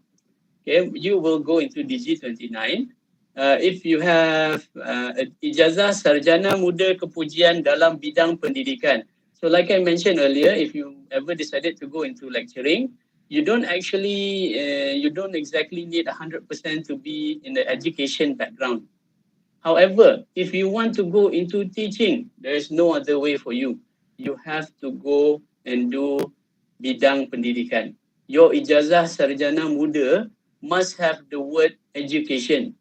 okay, you will go into DG 29. If you have ijazah sarjana muda kepujian dalam bidang pendidikan. So like I mentioned earlier, if you ever decided to go into lecturing, you don't exactly need 100% to be in the education background. However, if you want to go into teaching, there is no other way for you. You have to go and do bidang pendidikan. Your ijazah sarjana muda must have the word education.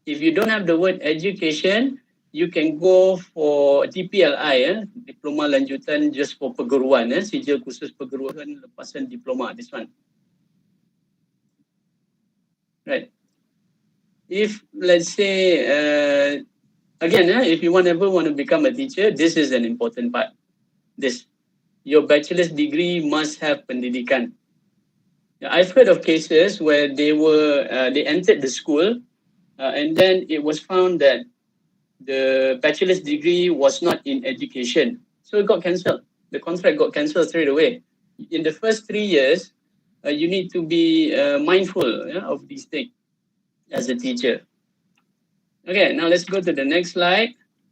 If you don't have the word education, you can go for DPLI, Diploma Lanjutan just for Perguruan, sijil khusus perguruan lepasan diploma, this one. Right. If let's say, again, if you ever want to become a teacher, this is an important part. Your bachelor's degree must have pendidikan. I've heard of cases where they entered the school and then it was found that the bachelor's degree was not in education. So it got cancelled. The contract got cancelled straight away. In the first 3 years, you need to be mindful of these things as a teacher. Okay, now let's go to the next slide.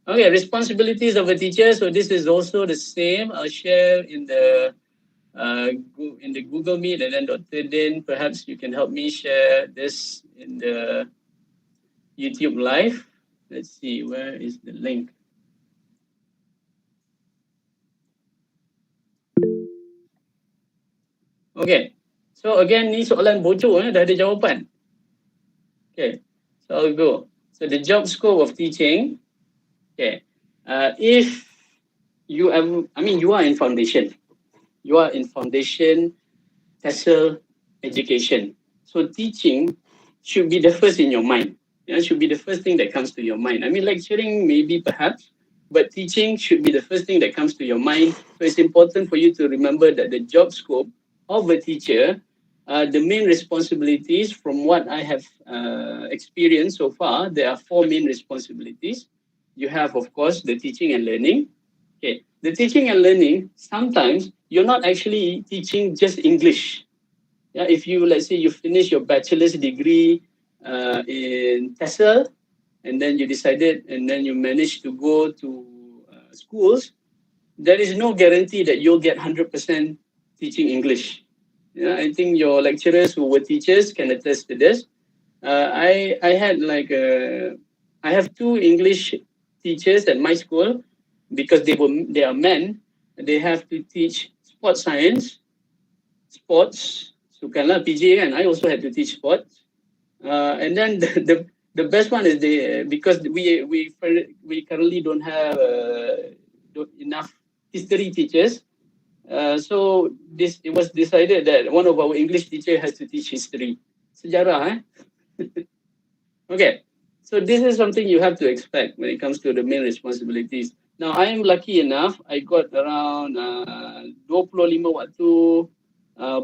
Okay, responsibilities of a teacher. So this is also the same. I'll share in the Google Meet, and then Dr. Din, perhaps you can help me share this in the YouTube Live. Let's see, where is the link? Okay, so again, ni soalan bocor, dah ada jawapan. Okay, so I'll go. So the job scope of teaching, okay, if you are in foundation. You are in foundation, Tesl, education. So teaching should be the first in your mind. Should be the first thing that comes to your mind. I mean, lecturing maybe perhaps, but teaching should be the first thing that comes to your mind. So it's important for you to remember that the job scope of a teacher, the main responsibilities from what I have experienced so far, there are 4 main responsibilities. You have, of course, the teaching and learning. Okay, the teaching and learning, sometimes you're not actually teaching just English. Yeah, if you, let's say you finish your bachelor's degree in Tesl, and then you decided, and then you managed to go to schools, there is no guarantee that you'll get 100% teaching English. Yeah, I think your lecturers who were teachers can attest to this. I had I have two English teachers at my school because they are men. They have to teach sports science, sports. So kanlah PJ kan. I also had to teach sports. And then the best one is because we currently don't have enough history teachers. So it was decided that one of our English teacher has to teach history. Sejarah, Okay, so this is something you have to expect when it comes to the main responsibilities. Now, I am lucky enough, I got around 25 waktu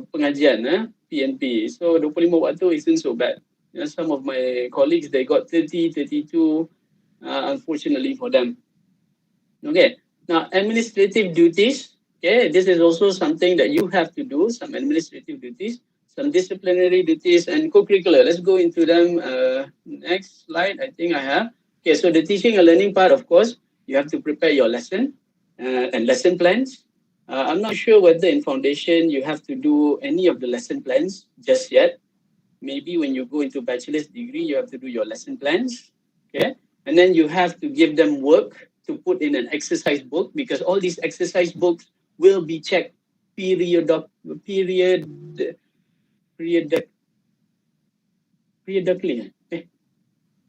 pengajian, PNP. So 25 waktu isn't so bad. You know, some of my colleagues, they got 30, 32, unfortunately for them. Okay, now administrative duties. Okay, this is also something that you have to do, some administrative duties, some disciplinary duties, and co-curricular. Let's go into them. Next slide, I think I have. Okay, so the teaching and learning part, of course, you have to prepare your lesson and lesson plans. I'm not sure whether in foundation you have to do any of the lesson plans just yet. Maybe when you go into bachelor's degree, you have to do your lesson plans. Okay, and then you have to give them work to put in an exercise book, because all these exercise books will be checked periodically.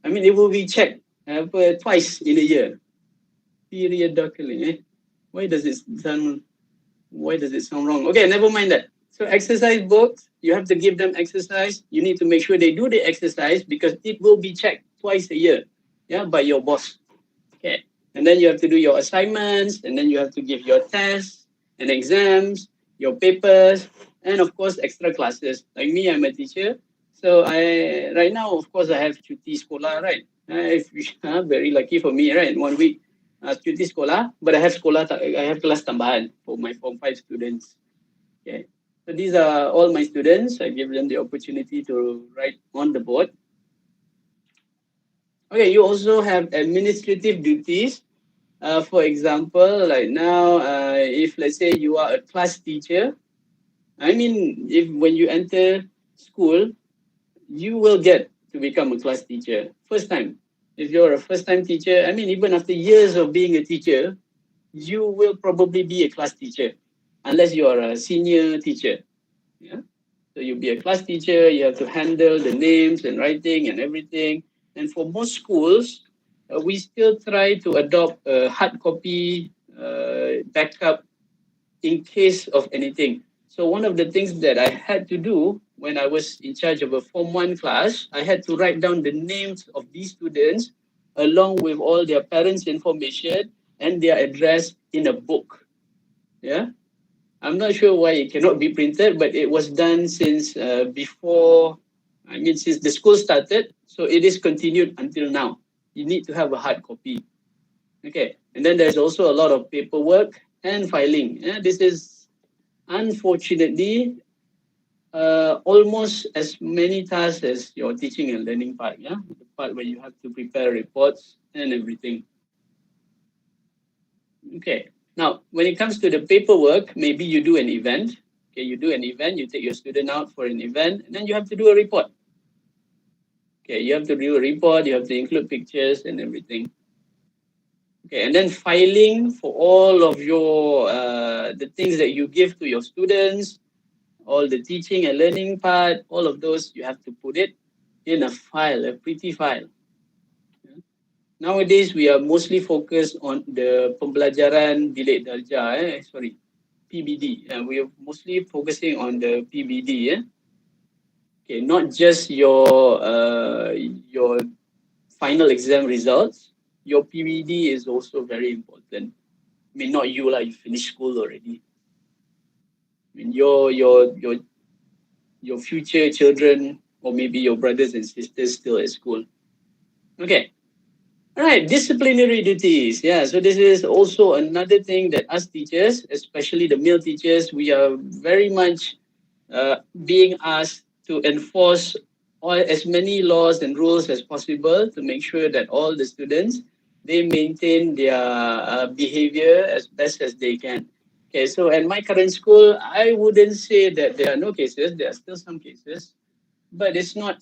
I mean, it will be checked twice in a year. Periodically. Why does it sound wrong? Okay, never mind that. So exercise books, you have to give them exercise. You need to make sure they do the exercise because it will be checked twice a year, yeah, by your boss. Okay. And then you have to do your assignments, and then you have to give your tests and exams, your papers, and of course extra classes. Like me, I'm a teacher. So right now, of course, I have cuti sekolah, right? Very lucky for me, right? 1 week cuti sekolah, but I have kelas tambahan for my Form 5 students. Okay. So these are all my students. I give them the opportunity to write on the board. Okay, you also have administrative duties. For example, like now, if let's say you are a class teacher, I mean, if when you enter school, you will get to become a class teacher first time. If you're a first time teacher, I mean, even after years of being a teacher, you will probably be a class teacher unless you are a senior teacher. Yeah. So you'll be a class teacher, you have to handle the names and writing and everything. And for most schools, we still try to adopt a hard copy backup in case of anything. So one of the things that I had to do when I was in charge of a Form 1 class, I had to write down the names of these students along with all their parents' information and their address in a book. Yeah. I'm not sure why it cannot be printed, but it was done since since the school started. So it is continued until now. You need to have a hard copy. Okay. And then there's also a lot of paperwork and filing. Yeah, this is unfortunately almost as many tasks as your teaching and learning part. Yeah, the part where you have to prepare reports and everything. Okay. Now, when it comes to the paperwork, maybe you do an event. Okay, you do an event, you take your student out for an event, and then you have to do a report. Okay, you have to do a report, you have to include pictures and everything. Okay, and then filing for all of your the things that you give to your students, all the teaching and learning part, all of those, you have to put it in a file, a pretty file. Nowadays, we are mostly focused on the pembelajaran bilik darjah, PBD. We are mostly focusing on the PBD. Okay, not just your final exam results. Your PBD is also very important. I mean, not you lah. You finished school already. I mean, your future children, or maybe your brothers and sisters still at school. Okay. All right, disciplinary duties. Yeah, so this is also another thing that us teachers, especially the male teachers, we are very much being asked to enforce as many laws and rules as possible to make sure that all the students, they maintain their behavior as best as they can. Okay, so at my current school, I wouldn't say that there are no cases. There are still some cases, but it's not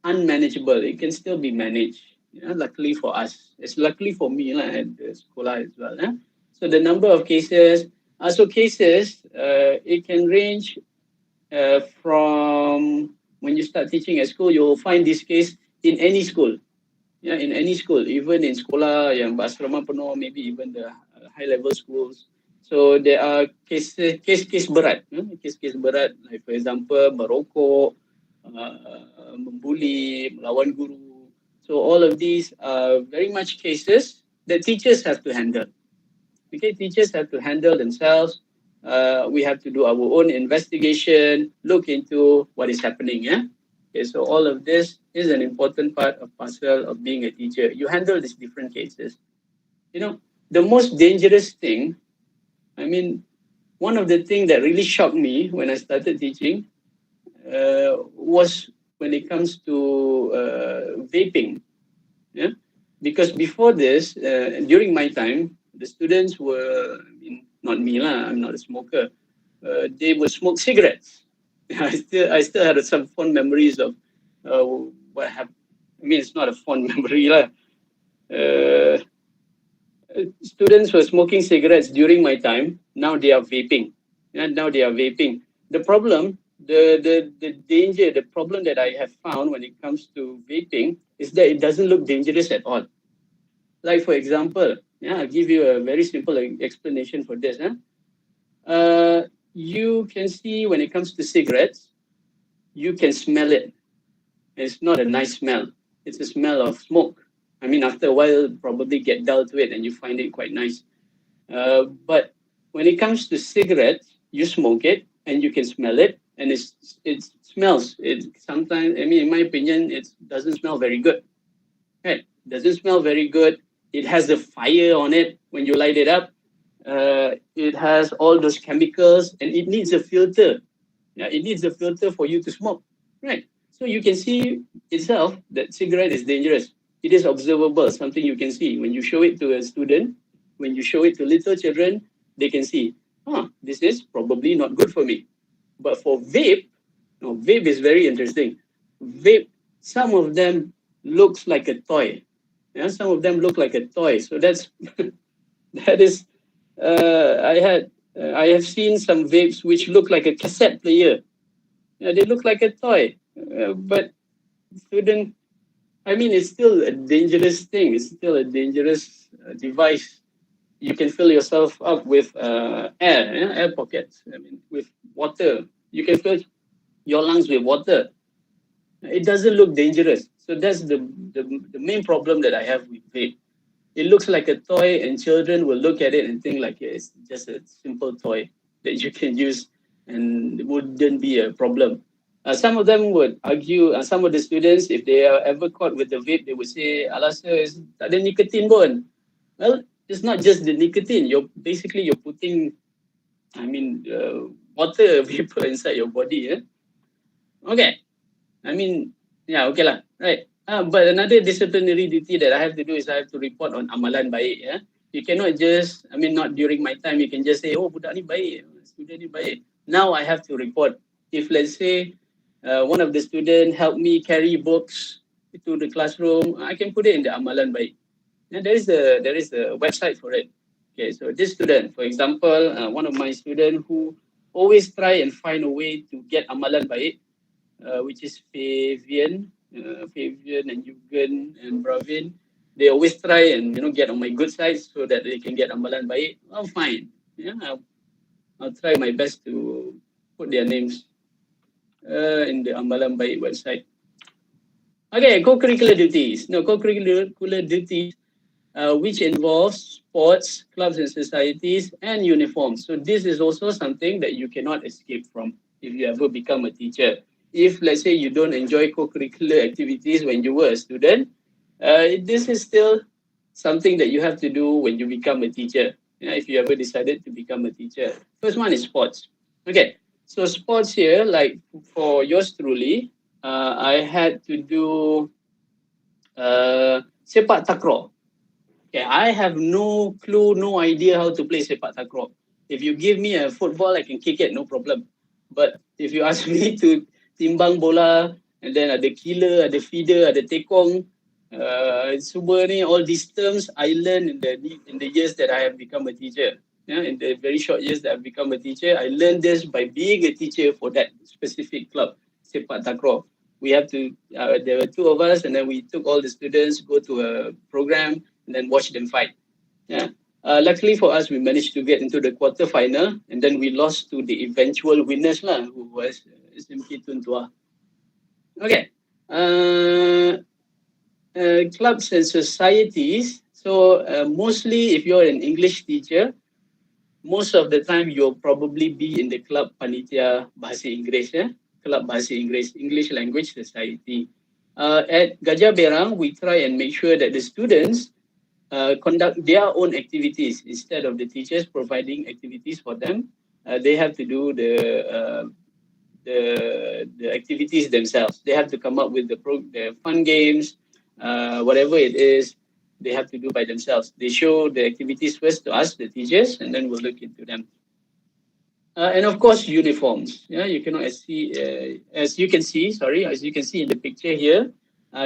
unmanageable. It can still be managed. Luckily for us, it's luckily for me at the school as well. So the number of cases, it can range from when you start teaching at school. You'll find this case in any school. Yeah, in any school, even in sekolah yang berasrama penuh, maybe even the high level schools. So there are case berat, case berat, like for example merokok, membuli, melawan guru. So all of these are very much cases that teachers have to handle. Okay, teachers have to handle themselves. We have to do our own investigation, look into what is happening. Yeah. Okay, so all of this is an important part of parcel of being a teacher. You handle these different cases. The most dangerous thing, one of the things that really shocked me when I started teaching was when it comes to vaping. Yeah, because before this, during my time, the students were, not me lah, I'm not a smoker. They would smoke cigarettes. I still had some fond memories of what happened. It's not a fond memory lah. Students were smoking cigarettes during my time. Now they are vaping. The problem, the danger, the problem that I have found when it comes to vaping is that it doesn't look dangerous at all. Like for example, I'll give you a very simple explanation for this. You can see when it comes to cigarettes, you can smell it. It's not a nice smell. It's a smell of smoke. After a while, probably get dull to it and you find it quite nice. But when it comes to cigarettes, you smoke it and you can smell it, and it smells. Sometimes, in my opinion, it doesn't smell very good. Right? Doesn't smell very good. It has the fire on it when you light it up. It has all those chemicals, and it needs a filter. Yeah, it needs a filter for you to smoke. Right? So you can see itself that cigarette is dangerous. It is observable, something you can see. When you show it to a student, when you show it to little children, they can see, this is probably not good for me. But for vape, vape is very interesting. Vape, some of them looks like a toy. Yeah, some of them look like a toy. So that is, I have seen some vapes which look like a cassette player. Yeah, they look like a toy, but student. It's still a dangerous thing. It's still a dangerous device. You can fill yourself up with air pockets. With water. You can fill your lungs with water. It doesn't look dangerous. So that's the main problem that I have with vape. It looks like a toy, and children will look at it and think like it's just a simple toy that you can use, and it wouldn't be a problem. Some of them would argue, some of the students, if they are ever caught with the vape, they would say, alas, tak ada nicotine pun. Well, it's not just the nicotine. You're putting, water vapor inside your body. Okay. Okay lah. Right. But another disciplinary duty that I have to do is I have to report on amalan baik. You cannot just, not during my time, you can just say, budak ni baik, student ni baik. Now I have to report. If let's say, one of the students helped me carry books to the classroom, I can put it in the amalan baik. And there is a website for it. Okay, so this student, for example, one of my students who always try and find a way to get amalan baik, which is Fabian and Yugen and Bravin. They always try and get on my good side so that they can get amalan baik. Well, fine. I'll try my best to put their names in the Amalan Baik website. Okay, co-curricular duties. Co-curricular duties, which involves sports, clubs and societies, and uniforms. So this is also something that you cannot escape from if you ever become a teacher. If, let's say, you don't enjoy co-curricular activities when you were a student, this is still something that you have to do when you become a teacher. If you ever decided to become a teacher. First one is sports. Okay. So sports here, like for yours truly, I had to do sepak takraw. Okay, I have no clue, no idea how to play sepak takraw. If you give me a football, I can kick it, no problem. But if you ask me to timbang bola, and then ada killer, ada feeder, ada tekong, semua ni, all these terms I learned in the years that I have become a teacher. Yeah, in the very short years that I've become a teacher, I learned this by being a teacher for that specific club, sepak takraw. We have to, there were two of us, and then we took all the students, go to a program, and then watch them fight. Yeah. Luckily for us, we managed to get into the quarterfinal, and then we lost to the eventual winners, lah, who was SMK Tun Tua. Okay. Clubs and societies. So mostly, if you're an English teacher, most of the time you'll probably be in the club panitia bahasa Inggeris, club bahasa Inggeris, English Language Society. At Gajah Berang, we try and make sure that the students conduct their own activities instead of the teachers providing activities for them. They have to do the activities themselves. They have to come up with the fun games, whatever it is. They have to do by themselves. They show the activities first to us, the teachers, and then we'll look into them. And of course, uniforms. Yeah, you cannot see, as you can see in the picture here.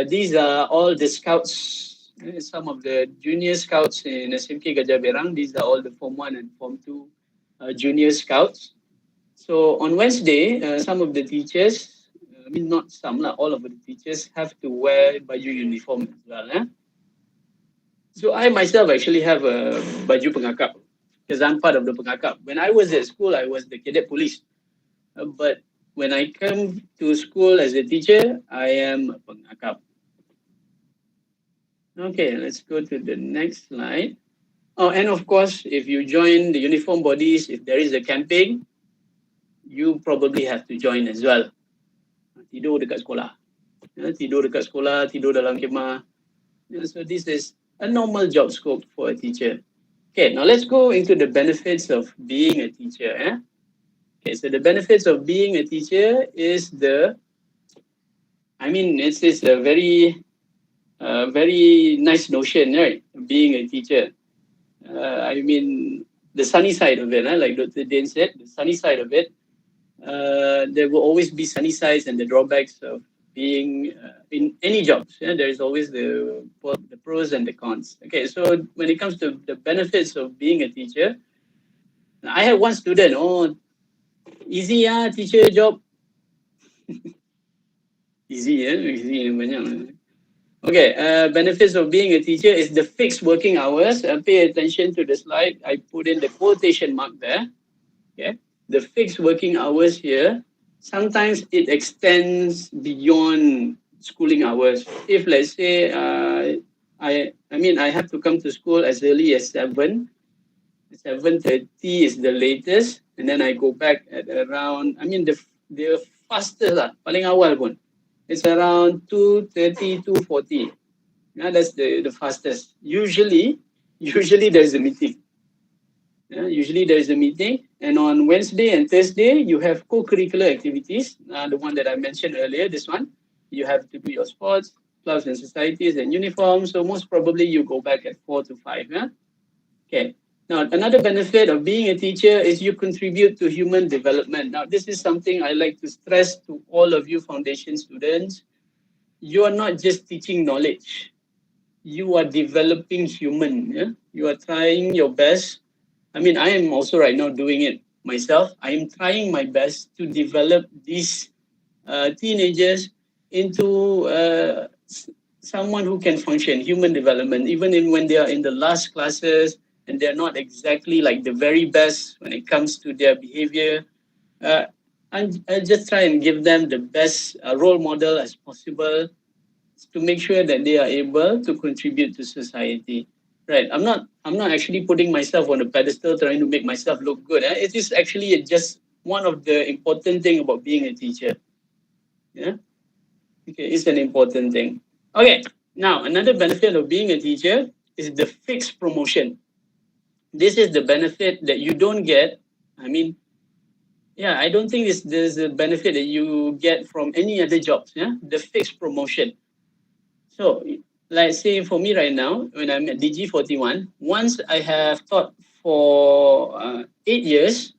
These are all the scouts. Some of the junior scouts in SMK Gajah Berang. These are all the Form 1 and Form 2 junior scouts. So on Wednesday, some of the teachers, not some, all of the teachers have to wear baju uniform as well. So I myself actually have a baju pengakap because I'm part of the pengakap. When I was at school, I was the cadet police. But when I come to school as a teacher, I am a pengakap. Okay, let's go to the next slide. Oh, and of course, if you join the uniform bodies, if there is a camping, you probably have to join as well. Tidur dekat sekolah. Tidur dalam kemah. So this is a normal job scope for a teacher. Okay, now let's go into the benefits of being a teacher. Okay, so the benefits of being a teacher is it's a very nice notion, right? Being a teacher. The sunny side of it, like Dr. Dane said, the sunny side of it, there will always be sunny sides and the drawbacks of being in any jobs. There is always the pros and the cons. Okay, so when it comes to the benefits of being a teacher, I had one student, easy teacher job. Easy. Okay, benefits of being a teacher is the fixed working hours. Pay attention to the slide. I put in the quotation mark there. Okay, the fixed working hours here. Sometimes it extends beyond schooling hours. If let's say I have to come to school as early as 7:30 is the latest, and then I go back at around the fastest lah, paling awal pun. It's around 2:30, 2:40. That's the fastest. Usually there's a meeting. Usually there is a meeting, and on Wednesday and Thursday you have co-curricular activities. The one that I mentioned earlier, this one, you have to do your sports, clubs and societies, and uniforms. So most probably you go back at 4 to 5. Okay. Now another benefit of being a teacher is you contribute to human development. Now this is something I like to stress to all of you foundation students. You are not just teaching knowledge. You are developing human. You are trying your best. I am also right now doing it myself. I am trying my best to develop these teenagers into someone who can function, human development, even when they are in the last classes and they're not exactly like the very best when it comes to their behavior. I just try and give them the best role model as possible to make sure that they are able to contribute to society. Right. I'm not actually putting myself on a pedestal trying to make myself look good. It is actually just one of the important thing about being a teacher. Yeah. Okay, it's an important thing. Okay. Now, another benefit of being a teacher is the fixed promotion. This is the benefit that you don't get. yeah, I don't think there's a benefit that you get from any other jobs. Yeah, the fixed promotion. So, like say for me right now, when I'm at DG41, once I have taught for 8 years,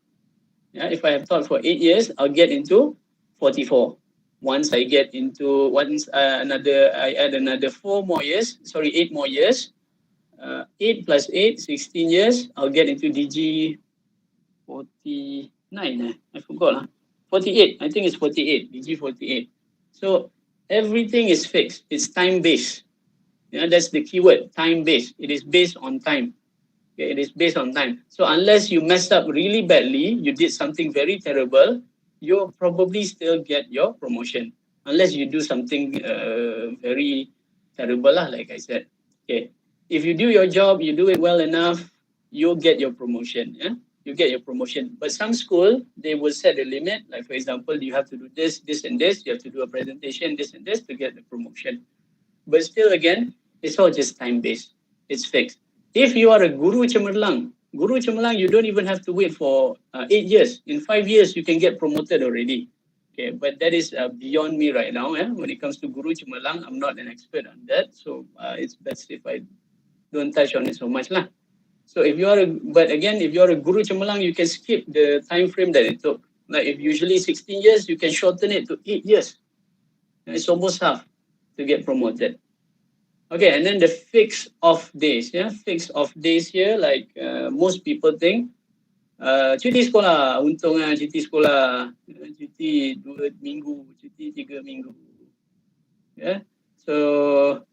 yeah, if I have taught for 8 years, I'll get into 44. Once I get into I add another 4 more years. Sorry, 8 more years. 8 plus 8, 16 years. I'll get into DG 49. I forgot. 48. I think it's 48. DG 48. So everything is fixed. It's time based. Yeah, that's the keyword. Time based. It is based on time. Okay, it is based on time. So unless you messed up really badly, you did something very terrible, you'll probably still get your promotion. Unless you do something very terrible, like I said. Okay. If you do your job, you do it well enough, you'll get your promotion. Yeah, you get your promotion. But some school, they will set a limit. Like for example, you have to do this, this, and this. You have to do a presentation, this and this to get the promotion. But still, again, it's all just time based. It's fixed. If you are a guru cemerlang, you don't even have to wait for 8 years. In 5 years, you can get promoted already. Okay, but that is beyond me right now. Yeah? When it comes to guru cemerlang, I'm not an expert on that. So it's best if I don't touch on it so much. Lah. So but again, if you're a guru cemerlang, you can skip the time frame that it took. Like if usually 16 years, you can shorten it to 8 years. It's almost half to get promoted. Okay, and then the fix off days. Yeah, fix off days here, like most people think. Cuti sekolah, untung cuti sekolah, cuti 2 minggu, cuti 3 minggu. Yeah, so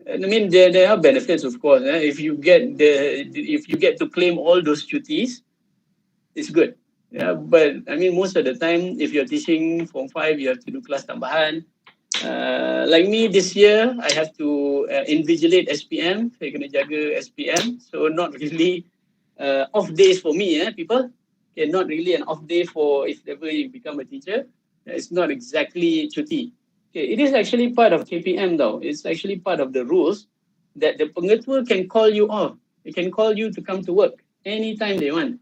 I mean there are benefits, of course. If you get to claim all those cuties, it's good. Yeah, but I mean most of the time, if you're teaching Form 5, you have to do kelas tambahan. Like me this year, I have to invigilate SPM. Saya kena jaga SPM. So not really off days for me, people. Okay, not really an off day for if ever you become a teacher. It's not exactly cuti. Okay, it is actually part of KPM though. It's actually part of the rules that the pengetua can call you off. They can call you to come to work anytime they want.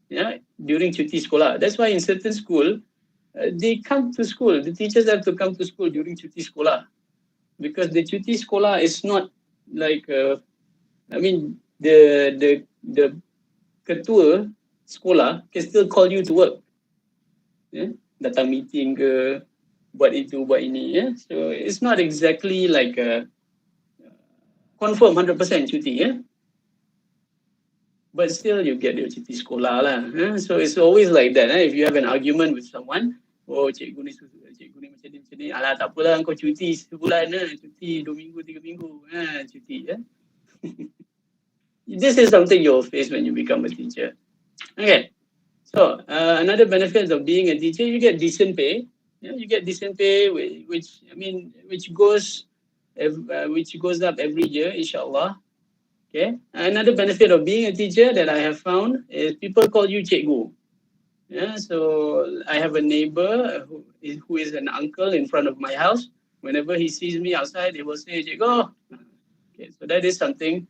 Yeah, during cuti sekolah. That's why in certain school, they come to school. The teachers have to come to school during cuti sekolah, because the cuti sekolah is not like I mean the ketua sekolah can still call you to work. Yeah? Datang meeting ke, buat itu, buat ini. Yeah? So it's not exactly like confirm 100% cuti. Yeah? But still you get your cuti sekolah lah. Yeah? So it's always like that. If you have an argument with someone, oh cikgu ni macam ni, alah tak apalah kau cuti sebulan, cuti 2 minggu, 3 minggu, cuti. Yeah? This is something you'll face when you become a teacher. Okay, so another benefit of being a teacher, you get decent pay. Yeah, you get decent pay, which goes up every year, inshallah. Okay, another benefit of being a teacher that I have found is people call you cikgu. Yeah, so I have a neighbor who is an uncle in front of my house. Whenever he sees me outside, he will say, "Cikgu." Okay, so that is something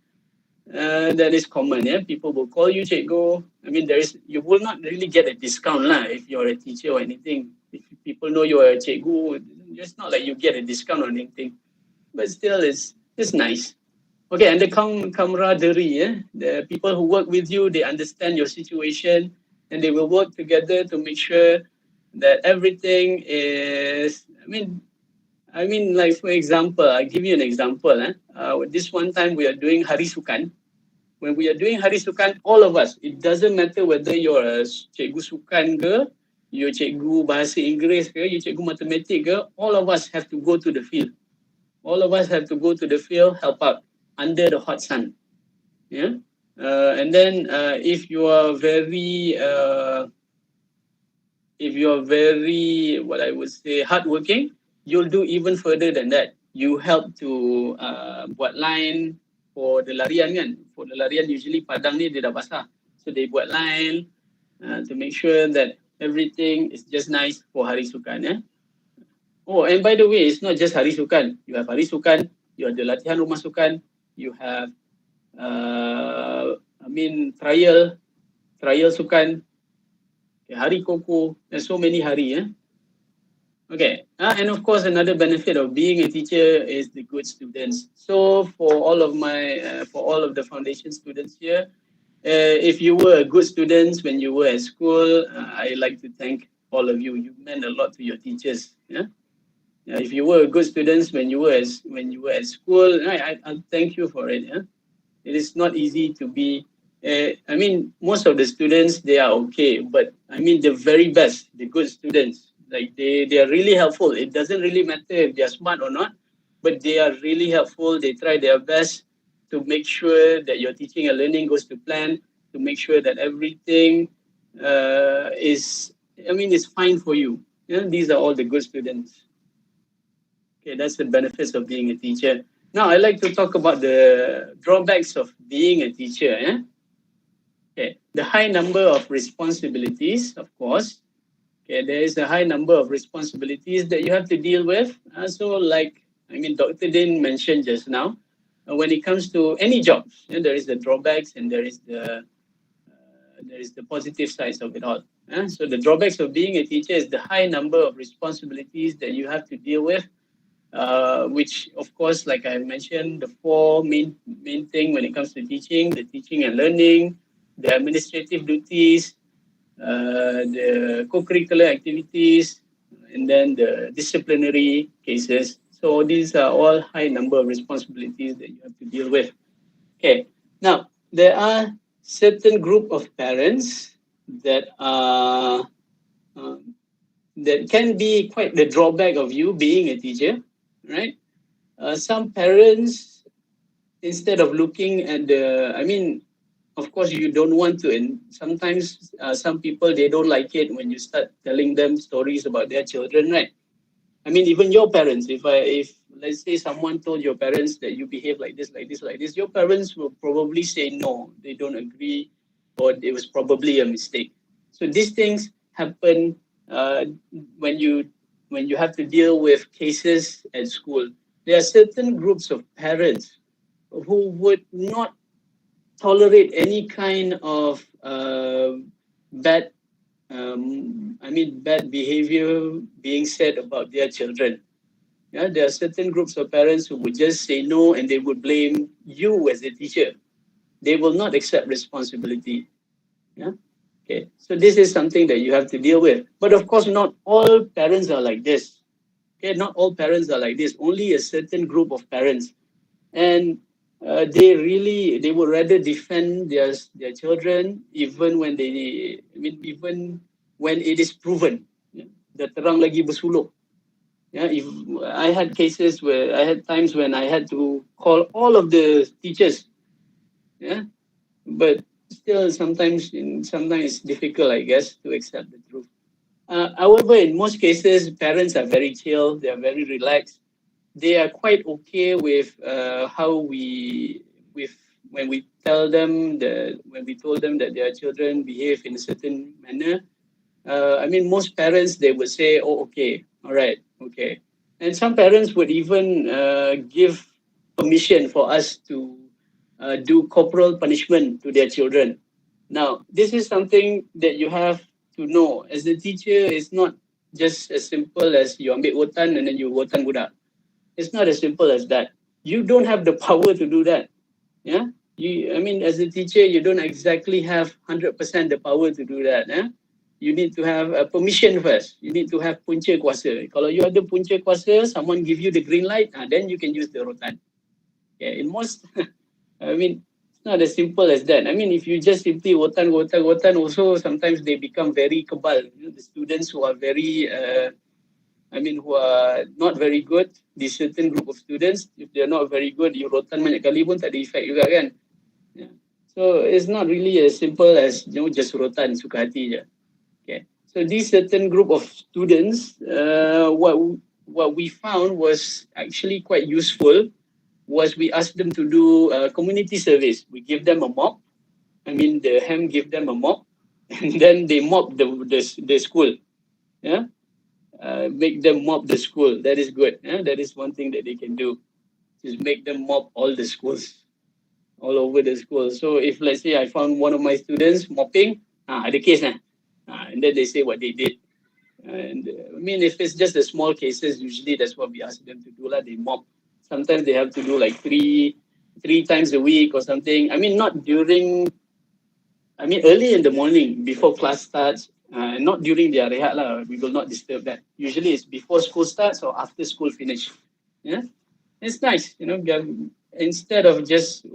that is common. Yeah, people will call you cikgu. I mean, you will not really get a discount lah if you're a teacher or anything. If people know you are a cikgu, it's not like you get a discount or anything. But still, it's nice. Okay, and the camaraderie. Yeah, the people who work with you, they understand your situation, and they will work together to make sure that everything is. I mean, like for example, I'll give you an example. This one time we are doing Hari Sukan. When we are doing Hari Sukan, all of us, it doesn't matter whether you're a cikgu sukan ke, you're cikgu bahasa Inggeris ke, you're cikgu matematik ke, all of us have to go to the field. All of us have to go to the field, help out under the hot sun. Yeah. And then if you are very, what I would say, hardworking, you'll do even further than that. You help to buat line for the larian kan. For the larian, usually padang ni dia dah basah. So they buat line to make sure that everything is just nice for Hari Sukan. Yeah? Oh, and by the way, it's not just Hari Sukan. You have Hari Sukan, you have the latihan rumah sukan, you have trial sukan. Okay, Hari Koko, there's so many Hari. Okay, and of course, another benefit of being a teacher is the good students. So for all of the foundation students here, if you were a good student when you were at school, I like to thank all of you. You meant a lot to your teachers. Yeah. If you were a good student when you were at school, I'll thank you for it. Yeah. It is not easy to be. I mean, most of the students they are okay, but I mean the very best, the good students, like they are really helpful. It doesn't really matter if they are smart or not, but they are really helpful. They try their best to make sure that your teaching and learning goes to plan, to make sure that everything is fine for you. Yeah, these are all the good students. Okay, that's the benefits of being a teacher. Now, I like to talk about the drawbacks of being a teacher. Okay, the high number of responsibilities, of course. Okay, there is a high number of responsibilities that you have to deal with. Dr. Din mentioned just now, when it comes to any job, there is the drawbacks and there is the positive sides of it all. So the drawbacks of being a teacher is the high number of responsibilities that you have to deal with, which of course, like I mentioned, the four main thing when it comes to teaching: the teaching and learning, the administrative duties, the co-curricular activities, and then the disciplinary cases. So these are all high number of responsibilities that you have to deal with. Okay, now there are certain group of parents that are that can be quite the drawback of you being a teacher, right? Some parents, instead of looking at of course, you don't want to, and sometimes some people they don't like it when you start telling them stories about their children, right? I mean, even your parents. If let's say someone told your parents that you behave like this, like this, like this, your parents will probably say no, they don't agree, or it was probably a mistake. So these things happen when you have to deal with cases at school. There are certain groups of parents who would not tolerate any kind of bad bad behavior being said about their children. Yeah, there are certain groups of parents who would just say no and they would blame you as the teacher. They will not accept responsibility. Yeah. Okay. So this is something that you have to deal with. But of course, not all parents are like this. Okay, not all parents are like this. Only a certain group of parents, and they would rather defend their children even when even when it is proven. Yeah, dah terang lagi bersuluk. Yeah, if I had cases where I had times when I had to call all of the teachers. Yeah, but still sometimes it's difficult, I guess, to accept the truth. However, in most cases, parents are very chill. They are very relaxed. They are quite okay with how with when we tell them when we told them that their children behave in a certain manner. Most parents they would say, "Oh, okay, all right, okay," and some parents would even give permission for us to do corporal punishment to their children. Now, this is something that you have to know. As a teacher, it's not just as simple as you ambil wotan and then you wotan budak. It's not as simple as that. You don't have the power to do that. Yeah. As a teacher, you don't exactly have 100% the power to do that. You need to have a permission first. You need to have punca kuasa. Kalau you ada punca kuasa, someone give you the green light, then you can use the rotan. Yeah, in most, it's not as simple as that. If you just simply wotan, also sometimes they become very kebal. The students who are very who are not very good, this certain group of students, if they're not very good, you rotan banyak kali pun tak ada effect juga kan. Yeah. So it's not really as simple as just rotan suka hati je. Okay. So these certain group of students, what we found was actually quite useful was we asked them to do community service. We give them a mop. The HEM give them a mop, and then they mop the school. Yeah. Make them mop the school. That is good. That is one thing that they can do. Just make them mop all the schools, all over the school. So if let's say I found one of my students mopping, ada case nah. And then they say what they did. And I mean, if it's just the small cases, usually that's what we ask them to do. They mop. Sometimes they have to do like three times a week or something. I mean, not during, I mean, early in the morning before class starts, not during their rehat lah. We will not disturb that. Usually it's before school starts or after school finish. Yeah, it's nice, instead of just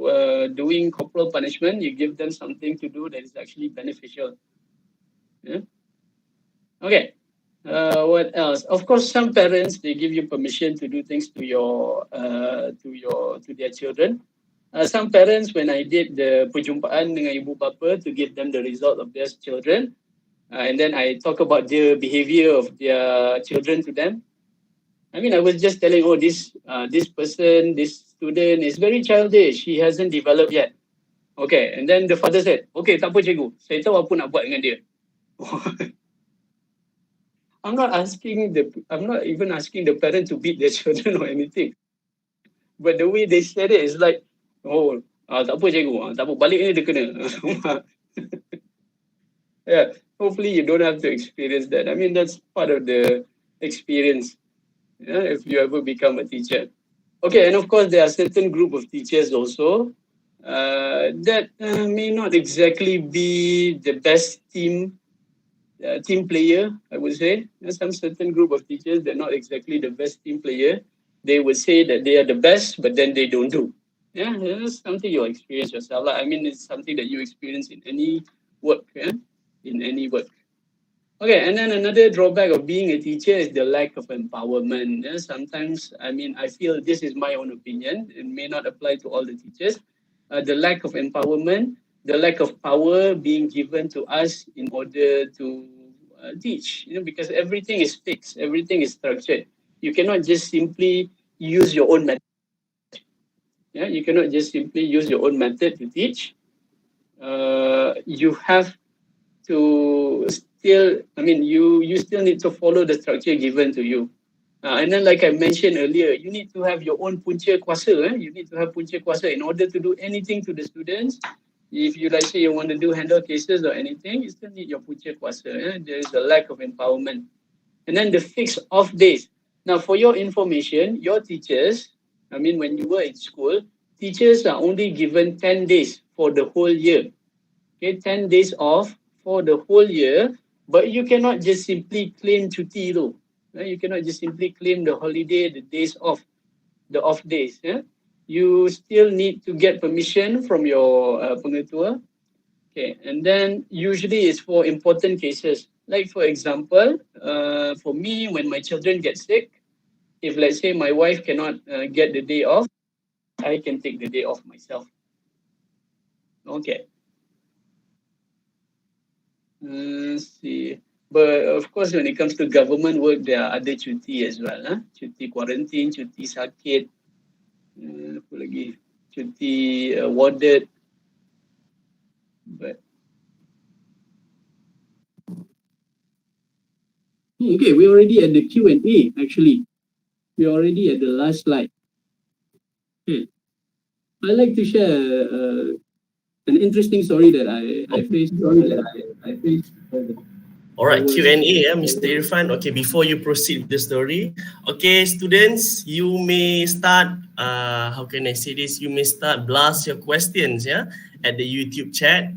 doing corporal punishment, you give them something to do that is actually beneficial. Yeah. Okay. What else? Of course, some parents, they give you permission to do things to their children. Some parents, when I did the perjumpaan dengan ibu bapa to give them the result of their children, and then I talk about the behavior of their children to them. I mean, I was just telling, this person, this student is very childish. He hasn't developed yet. Okay, and then the father said, okay, tak apa cikgu, saya tahu apa nak buat dengan dia. I'm not even asking the parent to beat their children or anything. But the way they said it is like, tak apa cikgu, tak apa, balik ni dia kena. Yeah, hopefully you don't have to experience that. I mean, that's part of the experience, if you ever become a teacher. Okay, and of course, there are certain group of teachers also that may not exactly be the best team player, I would say. There's some certain group of teachers that are not exactly the best team player. They would say that they are the best, but then they don't do. Yeah, that's something you'll experience yourself. I mean, it's something that you experience in any work, in any work. Okay, and then another drawback of being a teacher is the lack of empowerment. Yeah, sometimes, I mean, I feel this is my own opinion. It may not apply to all the teachers. The lack of empowerment, the lack of power being given to us in order to teach, because everything is fixed, everything is structured. You cannot just simply use your own method. Yeah, you cannot just simply use your own method to teach. You have to still, I mean, you still need to follow the structure given to you. And then, like I mentioned earlier, you need to have your own punca kuasa. You need to have punca kuasa in order to do anything to the students. If you, like say, you want to handle cases or anything, you still need your punca kuasa. There is a lack of empowerment. And then the fixed off days. Now, for your information, your teachers, I mean, when you were in school, teachers are only given 10 days for the whole year. Okay, 10 days off for the whole year, but you cannot just simply claim cuti though. You cannot just simply claim the holiday, the days off, the off days. Yeah? You still need to get permission from your pengetua. Okay, and then usually it's for important cases. Like for example, for me, when my children get sick, if let's say my wife cannot get the day off, I can take the day off myself. Okay. Let's see. But of course, when it comes to government work, there are other cuti as well. Cuti quarantine, cuti sakit, apa lagi? Cuti warded. But okay, we're already at the Q&A actually. We're already at the last slide. Okay. I'd like to share an interesting story that I faced. All right, Q&A, Mr. Irfan. Okay, before you proceed with the story, okay, students, you may start, how can I say this? You may start blast your questions, at the YouTube chat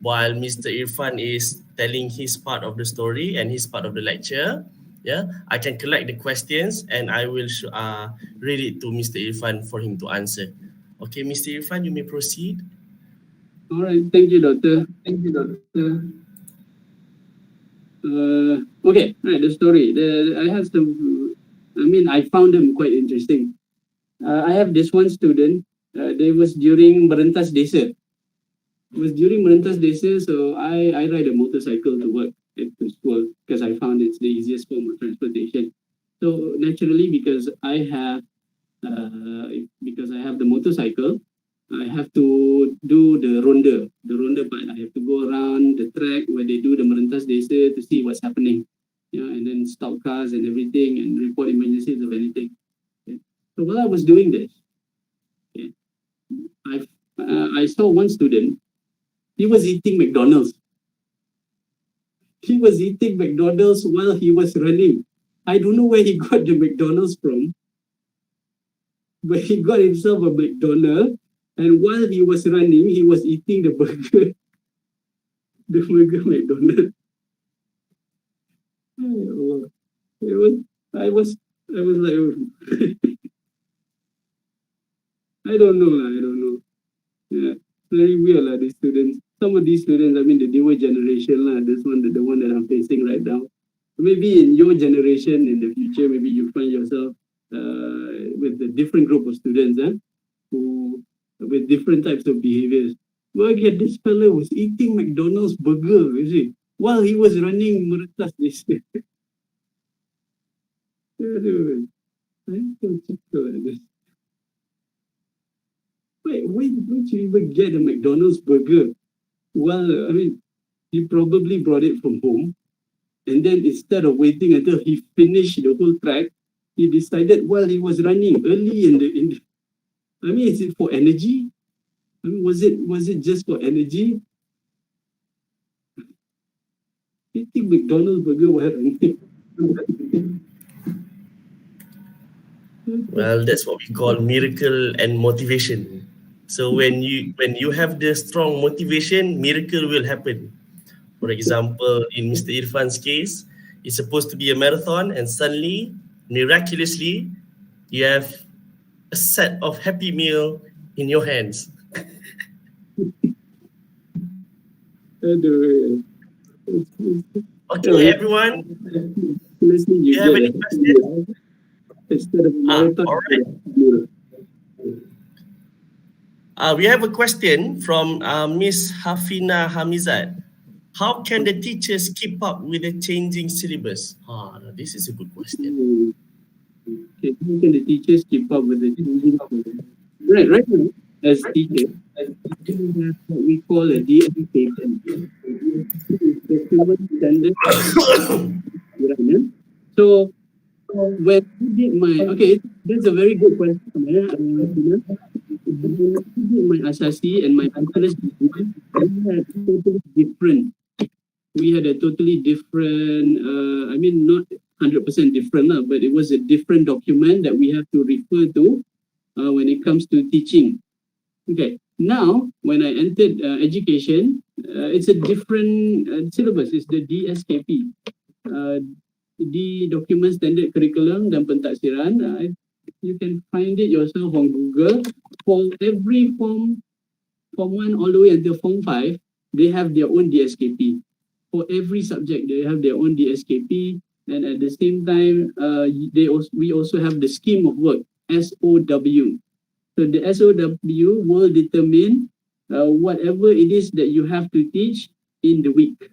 while Mr. Irfan is telling his part of the story and his part of the lecture. I can collect the questions and I will read it to Mr. Irfan for him to answer. Okay, Mr. Irfan, you may proceed. All right, thank you, Doctor. Okay, right, the story. I have some, I found them quite interesting. I have this one student, they was during Merentas Desa. It was during Merentas Desa, so I ride a motorcycle to work to school because I found it's the easiest form of transportation. So naturally, because I have the motorcycle, I have to do the ronda part. I have to go around the track where they do the Merentas Desa to see what's happening, and then stop cars and everything and report emergencies of anything. Okay. So while I was doing this, I saw one student. He was eating McDonald's. he was eating McDonald's while he was running. I don't know where he got the McDonald's from, but he got himself a McDonald's, and while he was running, he was eating the burger, the burger McDonald's. Oh, it was, I was like, oh. I don't know. Yeah, very weird, these students. Some of these students, I mean, the newer generation, the one that I'm facing right now. Maybe in your generation, in the future, maybe you find yourself with a different group of students, who with different types of behaviors. Well, again, this fellow was eating McDonald's burger, you see, while he was running meretas this. Aduh, I don't think this. Wait, where did you even get a McDonald's burger? Well, I mean, he probably brought it from home. And then instead of waiting until he finished the whole track, he decided while he was running early in the I mean, is it for energy? I mean, was it just for energy? Eating McDonald's burger while running. Well, that's what we call miracle and motivation. So when you have the strong motivation, miracle will happen. For example, in Mr. Irfan's case, it's supposed to be a marathon, and suddenly, miraculously, you have a set of Happy Meal in your hands. Okay, everyone. Do you have any questions? All right. We have a question from Miss Hafina Hamizat. How can the teachers keep up with the changing syllabus? This is a good question. Okay, how can the teachers keep up with the changing syllabus? Right now, as teachers, we have what we call a DSKP. Standard. So when I did that's a very good question. When I did my Asasi and my bachelor's degree, we had a totally different, I mean, not 100% different, but it was a different document that we have to refer to when it comes to teaching. Okay, now when I entered education, it's a different syllabus. It's the DSKP, the Document Standard Curriculum dan Pentaksiran. You can find it yourself on Google. For every form 1 all the way until form 5, they have their own DSKP. For every subject, they have their own DSKP, and at the same time, we also have the scheme of work, SOW. So the SOW will determine whatever it is that you have to teach in the week.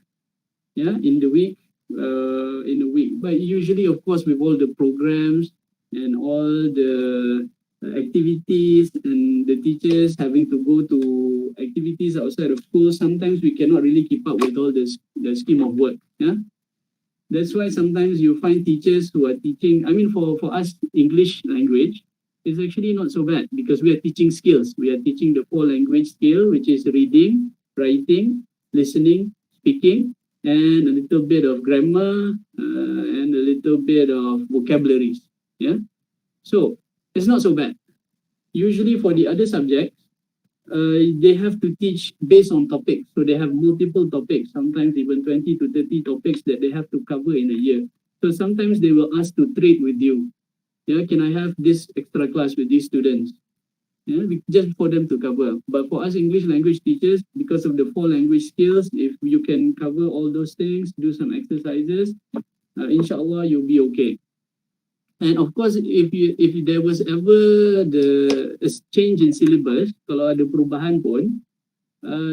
Yeah, in a week. But usually, of course, with all the programs and all the activities and the teachers having to go to activities outside of school, sometimes we cannot really keep up with all the scheme of work. Yeah, that's why sometimes you find teachers who are teaching. I mean, for us, English language is actually not so bad because we are teaching skills. We are teaching the 4 language skill, which is reading, writing, listening, speaking, and a little bit of grammar and a little bit of vocabularies. Yeah, so it's not so bad. Usually for the other subjects, they have to teach based on topics. So they have multiple topics, sometimes even 20 to 30 topics that they have to cover in a year. So sometimes they will ask to trade with you. Yeah, can I have this extra class with these students? Yeah, just for them to cover. But for us English language teachers, because of the 4 language skills, if you can cover all those things, do some exercises, inshallah you'll be okay. And of course, if there was ever a change in syllabus, kalau ada perubahan pun,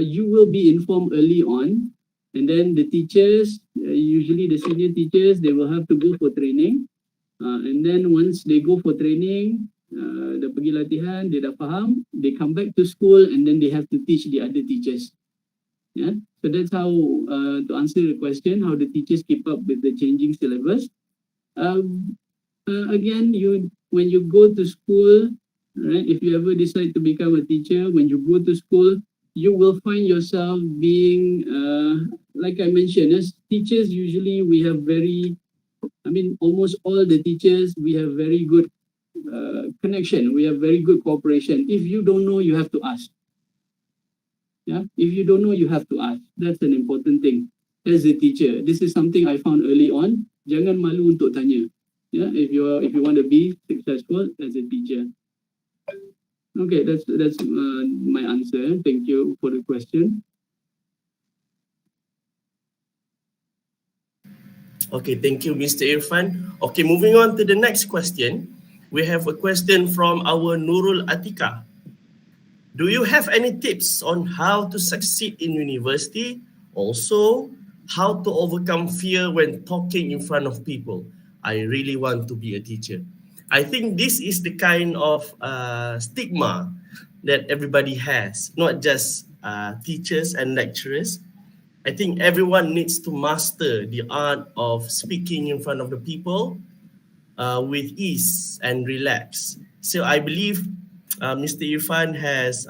you will be informed early on. And then the teachers, usually the senior teachers, they will have to go for training. And then once they go for training, dah pergi latihan, dia dah faham, they come back to school and then they have to teach the other teachers. Yeah, so that's how, to answer the question, how the teachers keep up with the changing syllabus. Again, when you go to school, right? If you ever decide to become a teacher, when you go to school, you will find yourself being, like I mentioned, as teachers, usually we have almost all the teachers, we have very good connection. We have very good cooperation. If you don't know, you have to ask. Yeah, if you don't know, you have to ask. That's an important thing. As a teacher, this is something I found early on. Jangan malu untuk tanya. Yeah, if you want to be successful as a teacher. Okay, that's my answer. Thank you for the question. Okay, thank you, Mr. Irfan. Okay, moving on to the next question. We have a question from our Nurul Atika. Do you have any tips on how to succeed in university? Also, how to overcome fear when talking in front of people? I really want to be a teacher. I think this is the kind of stigma that everybody has, not just teachers and lecturers. I think everyone needs to master the art of speaking in front of the people with ease and relax. So I believe Mr. Irfan has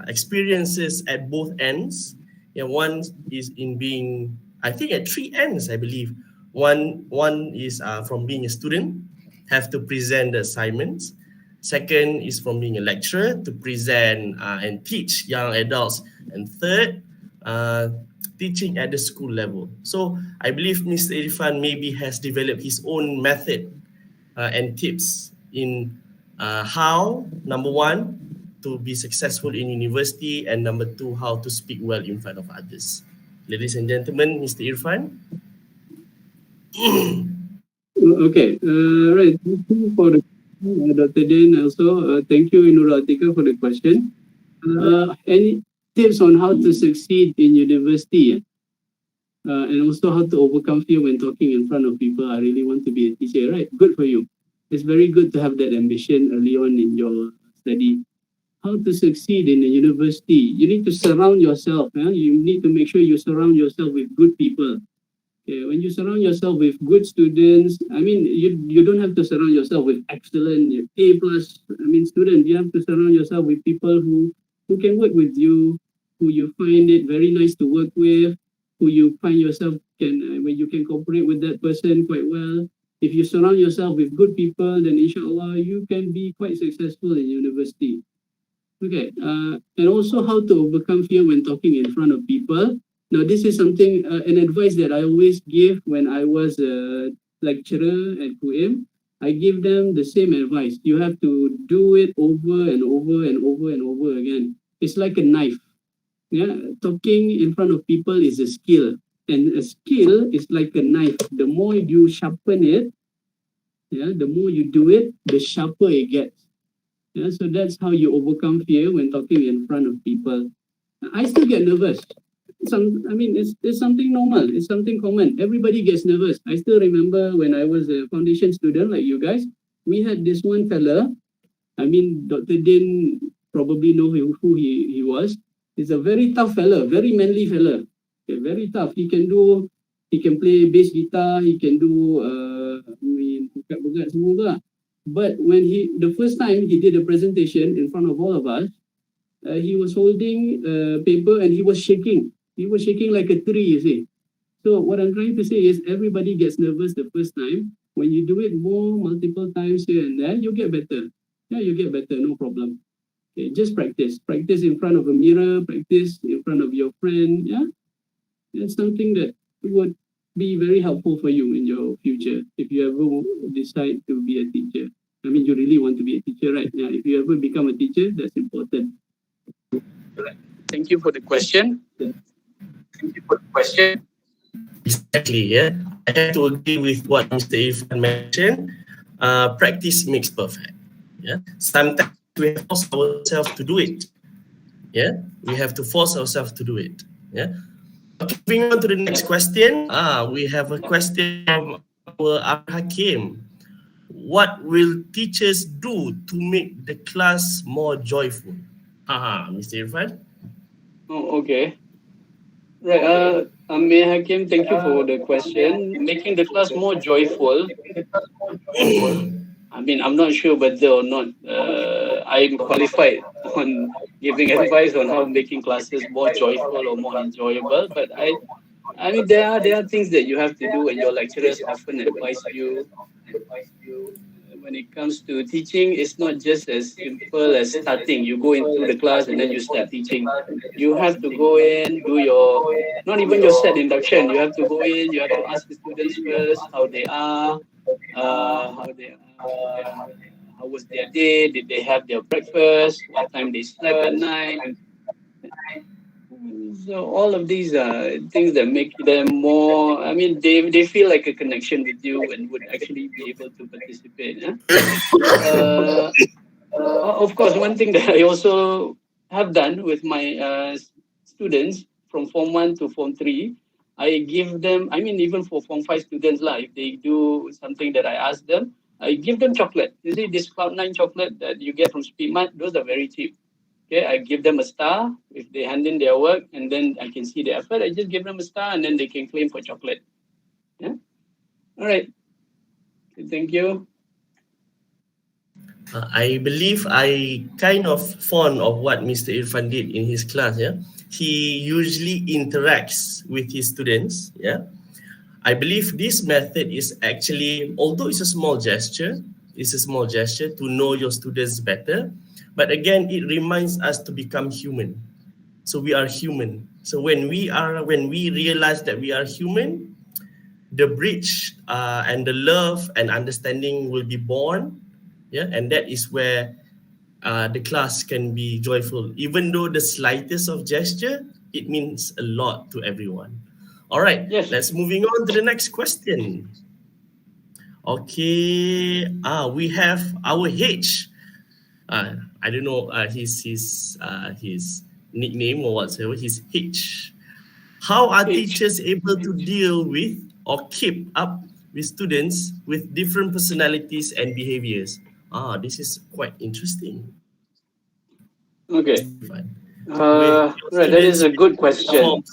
experiences at both ends. Yeah, one is in being, I think at three ends, I believe. One is from being a student, have to present the assignments. Second is from being a lecturer to present and teach young adults. And third, teaching at the school level. So I believe Mr. Irfan maybe has developed his own method and tips in how, number one, to be successful in university, and number two, how to speak well in front of others. Ladies and gentlemen, Mr. Irfan. Okay, right. Thank you for the Dr. Din also. Thank you, Nurul Atika, for the question. Any tips on how to succeed in university? And also how to overcome fear when talking in front of people. I really want to be a teacher, right? Good for you. It's very good to have that ambition early on in your study. How to succeed in a university? You need to surround yourself. You need to make sure you surround yourself with good people. Okay, when you surround yourself with good students, you don't have to surround yourself with excellent A+, students. You have to surround yourself with people who can work with you, who you find it very nice to work with, who you find yourself when you can cooperate with that person quite well. If you surround yourself with good people, then inshallah you can be quite successful in university. Okay, and also how to overcome fear when talking in front of people. Now this is something, an advice that I always give when I was a lecturer at QM. I give them the same advice. You have to do it over and over and over and over again. It's like a knife. Yeah, talking in front of people is a skill, and a skill is like a knife. The more you sharpen it, yeah, the more you do it, the sharper it gets. Yeah, so that's how you overcome fear when talking in front of people. I still get nervous. It's something normal. It's something common. Everybody gets nervous. I still remember when I was a foundation student like you guys, we had this one fella. Dr. Din probably know who he was. He's a very tough fella, very manly fella. Okay, very tough. He can play bass guitar, he can do bukat-bukat semua tu lah. But when the first time he did a presentation in front of all of us, he was holding a paper and he was shaking. He was shaking like a tree, you see. So what I'm trying to say is everybody gets nervous the first time. When you do it multiple times here and there, you get better. Yeah, you get better, no problem. Okay, just practice. Practice in front of a mirror, practice in front of your friend. Yeah, it's something that would be very helpful for you in your future if you ever decide to be a teacher. You really want to be a teacher, right? Yeah, if you ever become a teacher, that's important. Thank you for the question. Exactly, yeah. I have to agree with what Mr. Irfan mentioned. Practice makes perfect. Yeah. Sometimes we have to force ourselves to do it. Yeah. We have to force ourselves to do it. Yeah. Okay, moving on to the next question. We have a question from our Hakim. What will teachers do to make the class more joyful? Mr. Irfan. Oh, okay. Right. Amir Hakim, thank you for the question. Making the class more joyful. I'm not sure whether or not I'm qualified on giving advice on how making classes more joyful or more enjoyable. But I mean, there are things that you have to do, and your lecturers often advise you. When it comes to teaching, it's not just as simple as starting. You go into the class and then you start teaching. You have to go in, do your, not even your set induction. You have to go in, you have to ask the students first how they are, how was their day, did they have their breakfast, what time they slept at night. So all of these are things that make them more, I mean, they feel like a connection with you and would actually be able to participate. Yeah? Of course, one thing that I also have done with my students from Form 1 to Form 3, I give them, I mean, even for Form 5 students, if they do something that I ask them, I give them chocolate. You see, this Cloud9 chocolate that you get from Speedmart, those are very cheap. Okay, I give them a star if they hand in their work, and then I can see the effort. I just give them a star, and then they can claim for chocolate. Yeah. All right. Thank you. I believe I kind of fond of what Mr. Irfan did in his class. Yeah, he usually interacts with his students. Yeah, I believe this method is actually, although it's a small gesture, to know your students better. But again, it reminds us to become human. So we are human. So when we realize that we are human, the bridge and the love and understanding will be born. Yeah, and that is where the class can be joyful. Even though the slightest of gesture, it means a lot to everyone. All right, Yes. Let's moving on to the next question. Okay, we have our H. I don't know his nickname or whatsoever. His H. How are teachers able to deal with or keep up with students with different personalities and behaviors? This is quite interesting. Okay. With Right, that is a good question.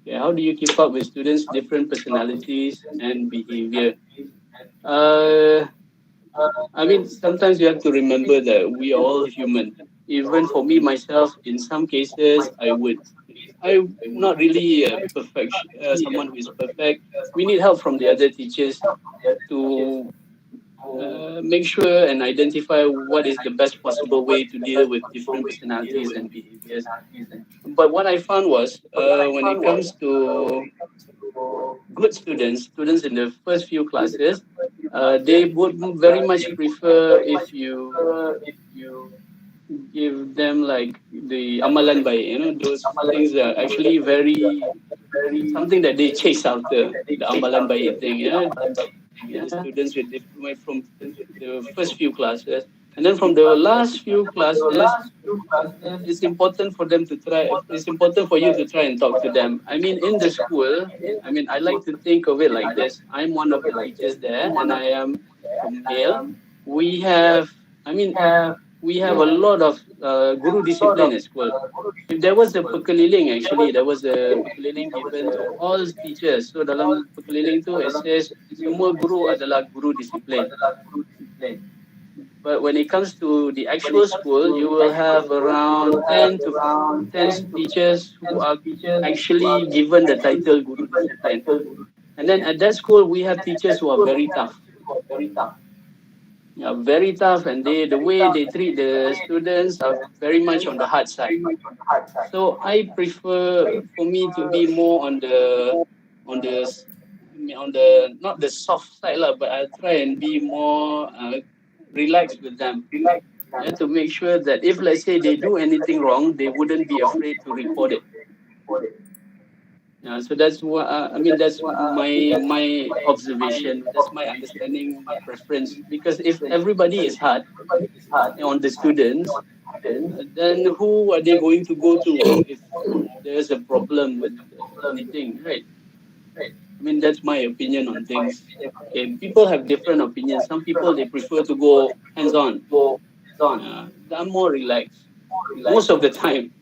Yeah, how do you keep up with students' different personalities and behavior? I mean, sometimes you have to remember that we are all human. Even for me myself, in some cases, I'm not really someone who is perfect. We need help from the other teachers to make sure and identify what is the best possible way to deal with different personalities and behaviors. But what I found was when it comes to good students in the first few classes, they would very much prefer if you give them like the amalan baik, those things are actually very something that they chase after, the amalan baik thing, students from the first few classes. And then from the last few classes, it's important for them to try. It's important for you to try and talk to them. I mean, in the school, I mean, I like to think of it like this. I'm one of the teachers there, and I am a male. We have a lot of guru discipline at school. If there was a pekeliling, actually, there was a pekeliling given to all teachers. So dalam pekeliling tu, it says, semua guru adalah guru disiplin. But when it comes to the actual school, you will have around 10 to 10 teachers who are actually given the title Guru Discipline. And then at that school, we have teachers who are very tough. Yeah, very tough, and the way they treat the students are very much on the hard side. So I prefer for me to be more on the not the soft side but I try and be more relaxed with them. To make sure that if, let's say, they do anything wrong, they wouldn't be afraid to report it. So that's what that's my observation. That's my understanding, my preference. Because if everybody is hard on the students, then who are they going to go to if there's a problem with anything, right? I mean, that's my opinion on things. Okay, people have different opinions. Some people, they prefer to go hands-on. I'm more relaxed most of the time.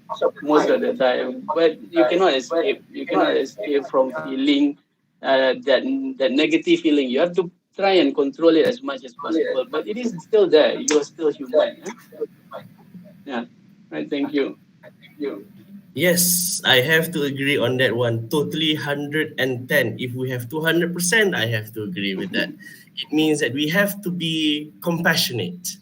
But you cannot escape. You cannot escape from feeling that negative feeling. You have to try and control it as much as possible, but it is still there. You're still human. Yeah. Right. Thank you. Yes, I have to agree on that one. Totally 110. If we have 200%, I have to agree with that. It means that we have to be compassionate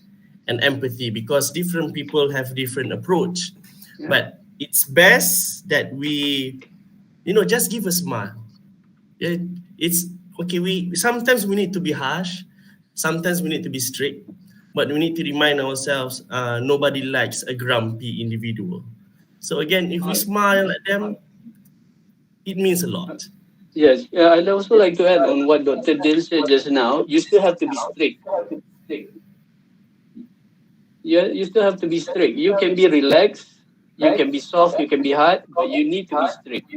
and empathy because different people have different approach. Yeah. But it's best that we, just give a smile. Yeah, it's okay. Sometimes we need to be harsh, sometimes we need to be strict, but we need to remind ourselves nobody likes a grumpy individual. So again, if we smile at them, it means a lot. Yes. Yeah. I'd also like to add on what Dr. Dil said just now. You still have to be strict. Yeah, you still have to be strict. You can be relaxed, you can be soft, you can be hard, but you need to be strict.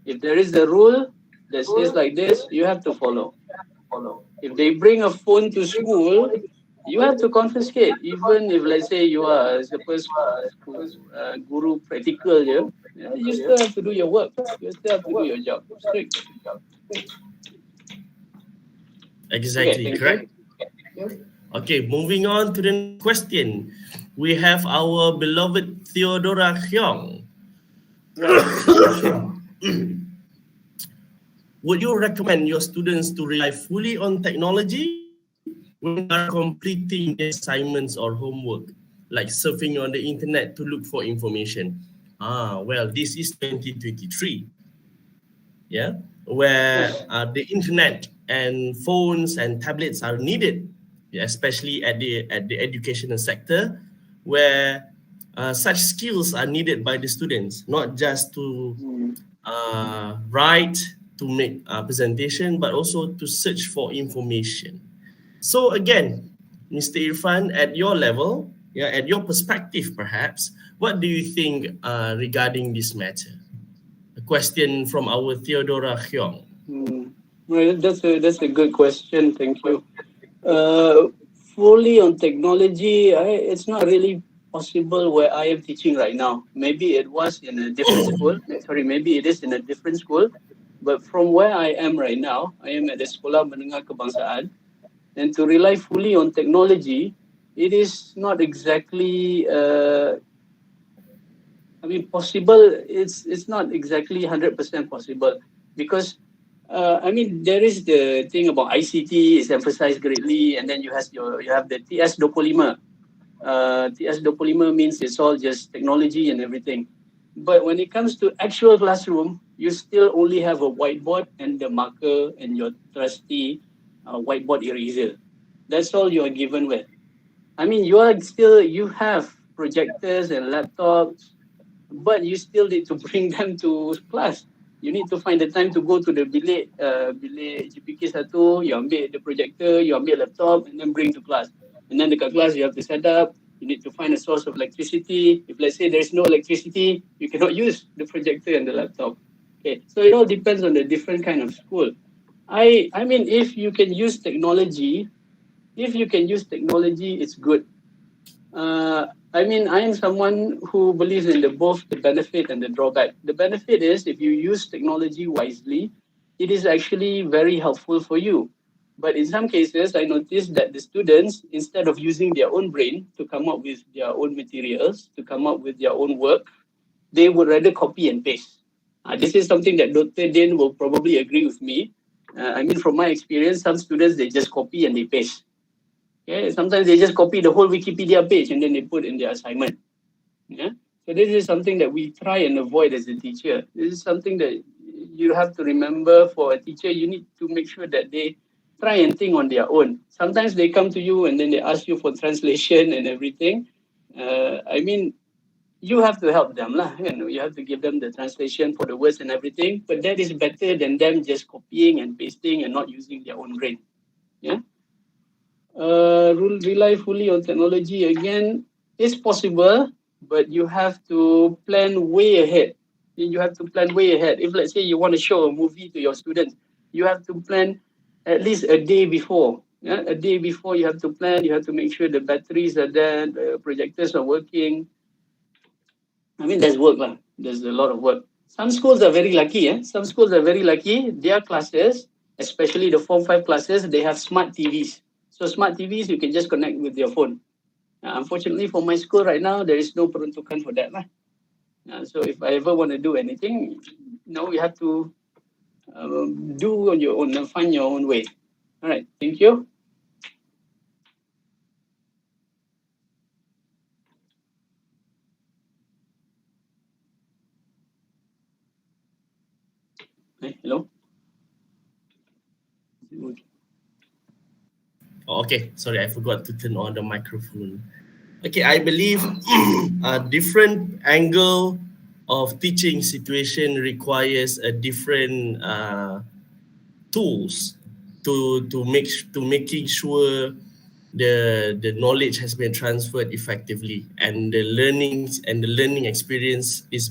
If there is a rule that says like this, you have to follow. If they bring a phone to school, you have to confiscate. Even if, let's say, you are supposed guru practical, you still have to do your work. You still have to do your job. Strict. Exactly, Okay. correct. Okay, moving on to the next question. We have our beloved Theodora Hyong. Would you recommend your students to rely fully on technology when they are completing their assignments or homework, like surfing on the internet to look for information? Well, this is 2023, yeah, where the internet and phones and tablets are needed, especially at the educational sector, where such skills are needed by the students, not just to write, to make a presentation, but also to search for information. So again, Mr. Irfan, at your level, at your perspective perhaps, what do you think regarding this matter? A question from our Theodora Hyong. Well, that's a good question. Thank you. Fully on technology, it's not really possible where I am teaching right now. Maybe it was in a different school. Sorry, maybe it is in a different school. But from where I am right now, I am at the Sekolah Menengah Kebangsaan, and to rely fully on technology, it is not exactly. Possible. It's not exactly 100% possible because. There is the thing about ICT is emphasized greatly, and then you have the TS25. TS25 means it's all just technology and everything. But when it comes to actual classroom, you still only have a whiteboard and the marker and your trusty whiteboard eraser. That's all you are given with. You have projectors and laptops, but you still need to bring them to class. You need to find the time to go to the bilik GPK 1, you ambil the projector, you ambil laptop, and then bring to class. And then dekat class, you have to set up, you need to find a source of electricity. If let's say there's no electricity, you cannot use the projector and the laptop. Okay, so it all depends on the different kind of school. If you can use technology, it's good. I am someone who believes in both the benefit and the drawback. The benefit is if you use technology wisely, it is actually very helpful for you. But in some cases, I noticed that the students, instead of using their own brain to come up with their own materials, to come up with their own work, they would rather copy and paste. This is something that Dr. Din will probably agree with me. From my experience, some students, they just copy and they paste. Okay? Sometimes they just copy the whole Wikipedia page and then they put in their assignment. Yeah? So this is something that we try and avoid as a teacher. This is something that you have to remember for a teacher. You need to make sure that they try and think on their own. Sometimes they come to you and then they ask you for translation and everything. You have to help them. You have to give them the translation for the words and everything. But that is better than them just copying and pasting and not using their own brain. Yeah. Rely fully on technology again is possible, but you have to plan way ahead. If let's say you want to show a movie to your students, you have to plan at least a day before. Yeah? A day before you have to plan, you have to make sure the batteries are there, the projectors are working. There's work. There's a lot of work. Some schools are very lucky. Their classes, especially the Form 5 classes, they have smart TVs. So smart TVs, you can just connect with your phone. Unfortunately, for my school right now, there is no peruntukan for that. So if I ever want to do anything, you have to do on your own and find your own way. All right, thank you. Hello. Okay, sorry, I forgot to turn on the microphone. Okay, I believe a different angle of teaching situation requires a different tools to making sure the knowledge has been transferred effectively and the learning experience is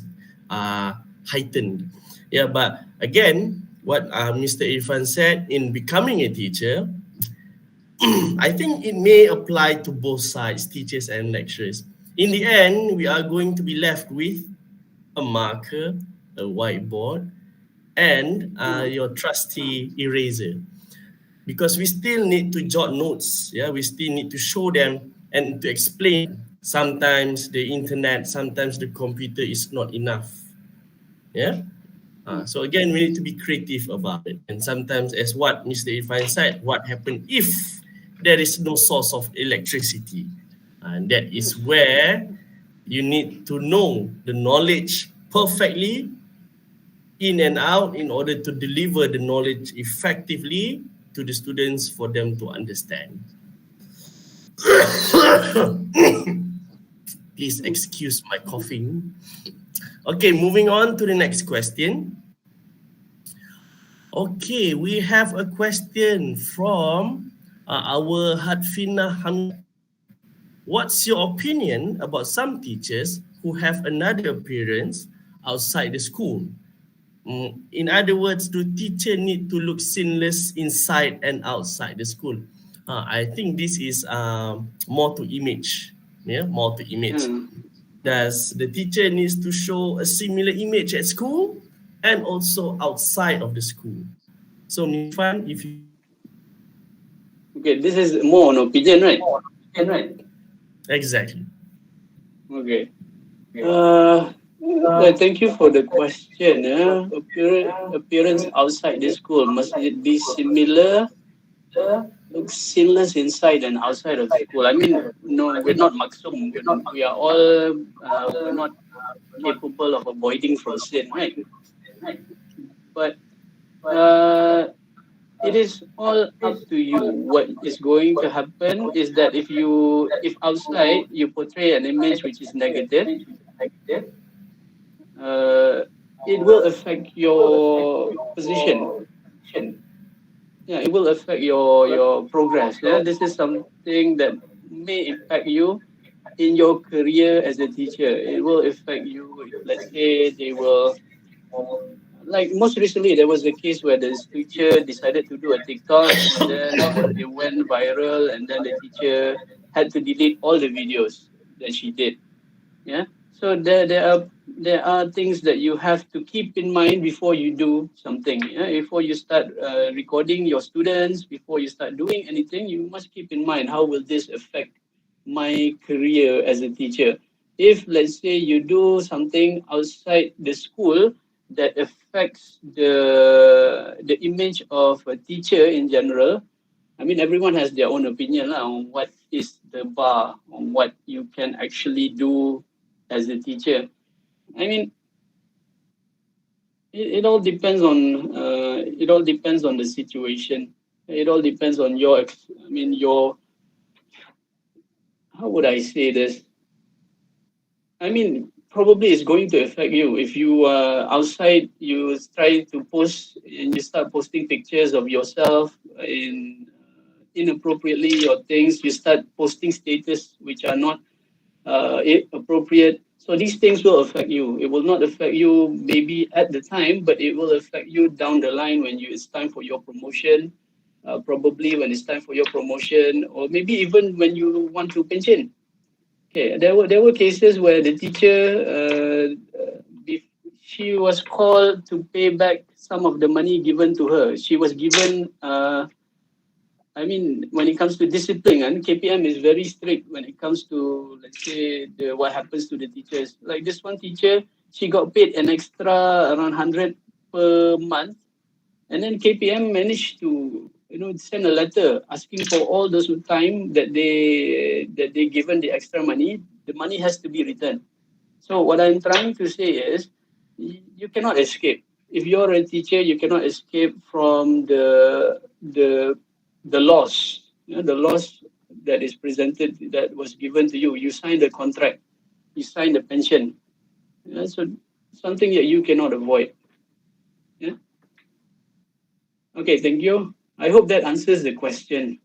heightened. Yeah, but again, what Mr. Irfan said, in becoming a teacher, I think it may apply to both sides, teachers and lecturers. In the end, we are going to be left with a marker, a whiteboard, and your trusty eraser. Because we still need to jot notes, yeah, we still need to show them and to explain. Sometimes the internet, sometimes the computer is not enough. Yeah. So again, we need to be creative about it. And sometimes, as what Mr. Irfan said, what happens if there is no source of electricity? And that is where you need to know the knowledge perfectly in and out in order to deliver the knowledge effectively to the students for them to understand. Please excuse my coughing. Okay, moving on to the next question. Okay, we have a question from our Hadfina Hamid. What's your opinion about some teachers who have another appearance outside the school? In other words, do teachers need to look seamless inside and outside the school? I think this is more to image. Yeah, more to image. Does the teacher needs to show a similar image at school and also outside of the school? So, Irfan, if you... Okay, this is more on opinion, right? Exactly. Okay. Thank you for the question. Appearance outside the school, must it be similar? Look seamless inside and outside of school. I mean, no, we're not maksum. We are all we're not capable of avoiding from sin, right? But it is all up to you. What is going to happen is that if outside you portray an image which is negative, it will affect your position. Yeah, it will affect your progress. Yeah, this is something that may impact you in your career as a teacher. It will affect you. Let's say they will, like most recently, there was a case where this teacher decided to do a TikTok and then it went viral, and then the teacher had to delete all the videos that she did. Yeah. So there are things that you have to keep in mind before you do something. Yeah? Before you start recording your students, before you start doing anything, you must keep in mind, how will this affect my career as a teacher? If, let's say, you do something outside the school that affects the image of a teacher in general, I mean, everyone has their own opinion on what is the bar, on what you can actually do as a teacher. I mean, it all depends on the situation. It all depends on how would I say this? I mean, probably it's going to affect you. If you are outside, you try to post and you start posting pictures of yourself inappropriately or things. You start posting status which are not appropriate. So these things will affect you. It will not affect you maybe at the time, but it will affect you down the line when it's time for your promotion. Probably when it's time for your promotion, or maybe even when you want to pension. Okay, there were cases where the teacher she was called to pay back some of the money given to her. She was given, when it comes to discipline, and KPM is very strict when it comes to, let's say, what happens to the teachers. Like this one teacher, she got paid an extra around 100 per month, and then KPM managed to, send a letter asking for all those time that they given the extra money. The money has to be returned. So what I'm trying to say is, you cannot escape. If you're a teacher, you cannot escape from the loss. The loss that is presented, that was given to you. You signed the contract, you signed the pension. So something that you cannot avoid. Yeah. Okay, thank you. I hope that answers the question.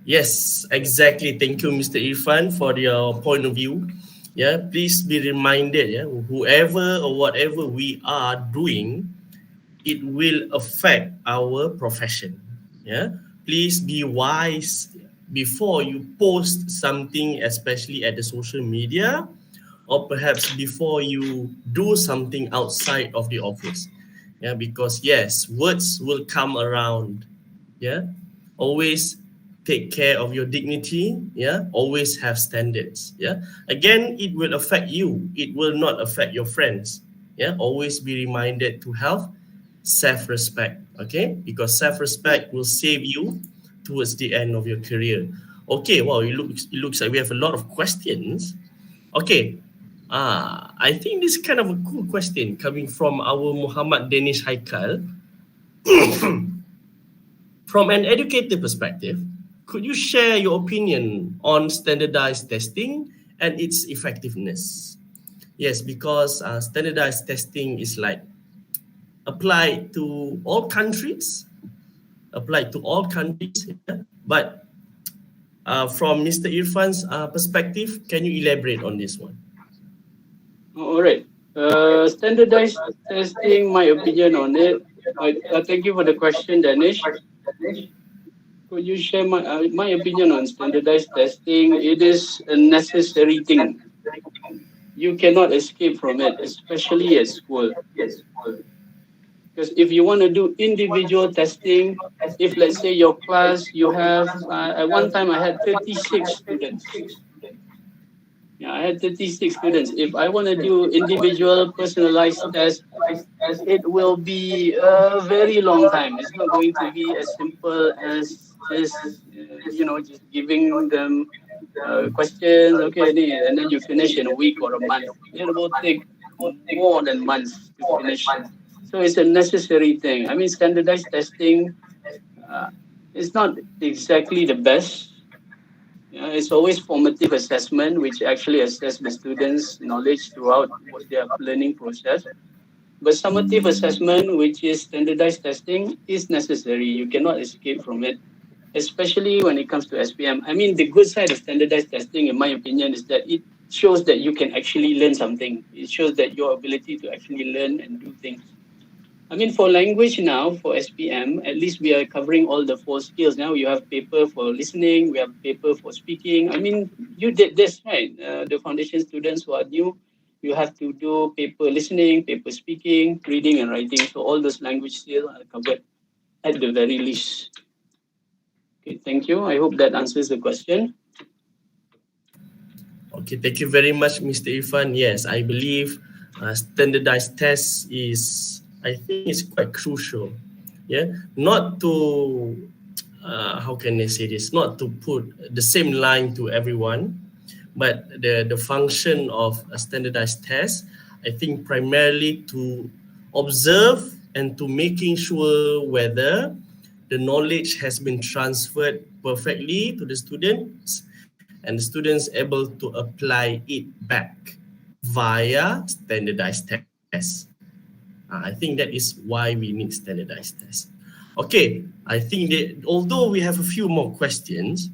Yes, exactly. Thank you, Mr. Irfan, for your point of view. Yeah, please be reminded, whoever or whatever we are doing, it will affect our profession. Yeah, please be wise before you post something, especially at the social media, or perhaps before you do something outside of the office. Yeah, because yes, words will come around. Yeah, always take care of your dignity. Yeah, always have standards. Yeah, again, it will affect you, it will not affect your friends. Yeah, always be reminded to have self-respect. Okay, because self-respect will save you towards the end of your career. Okay, wow, it looks like we have a lot of questions. Okay, I think this is kind of a cool question coming from our Muhammad Danish Haikal. From an educator perspective, could you share your opinion on standardized testing and its effectiveness? Yes, because standardized testing is like applied to all countries, yeah? But from Mr. Irfan's perspective, can you elaborate on this one? All right. Standardized testing, my opinion on it. Thank you for the question, Danish. Could you share my opinion on standardized testing? It is a necessary thing. You cannot escape from it, especially at school. Because if you want to do individual testing, if let's say your class, you have, at one time I had 36 students. Yeah, I had 36 students. If I want to do individual personalized test, it will be a very long time. It's not going to be as simple as just, just giving them questions, okay, and then you finish in a week or a month. It will take more than months to finish. So it's a necessary thing. I mean, standardized testing is not exactly the best. It's always formative assessment, which actually assess the students' knowledge throughout their learning process. But summative assessment, which is standardized testing, is necessary. You cannot escape from it, especially when it comes to SPM. I mean, the good side of standardized testing, in my opinion, is that it shows that you can actually learn something. It shows that your ability to actually learn and do things. I mean, for language now, for SPM, at least we are covering all the 4 skills. Now you have paper for listening, we have paper for speaking. I mean, you did this, right? The foundation students who are new, you have to do paper listening, paper speaking, reading and writing. So all those language skills are covered at the very least. Okay, thank you. I hope that answers the question. Okay, thank you very much, Mr. Irfan. Yes, I believe standardized tests is, I think it's quite crucial. Yeah, not to, how can I say this? Not to put the same line to everyone, but the function of a standardized test, I think primarily to observe and to making sure whether the knowledge has been transferred perfectly to the students and the students able to apply it back via standardized tests. I think that is why we need standardized tests. Okay, I think that although we have a few more questions,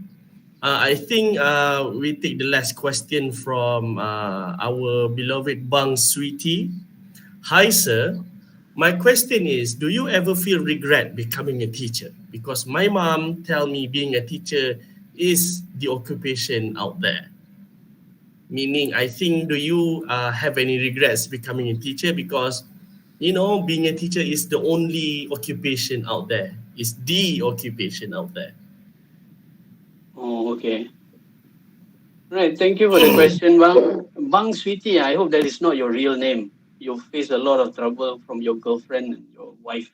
I think we take the last question from our beloved Bang Sweetie. Hi, sir. My question is, do you ever feel regret becoming a teacher? Because my mom tell me being a teacher is the occupation out there. Meaning, I think, do you have any regrets becoming a teacher? Because, you know, being a teacher is the only occupation out there. It's the occupation out there. Oh, okay. Right. Thank you for the question, Bang. Bang Sweetie, I hope that is not your real name. You face a lot of trouble from your girlfriend and your wife.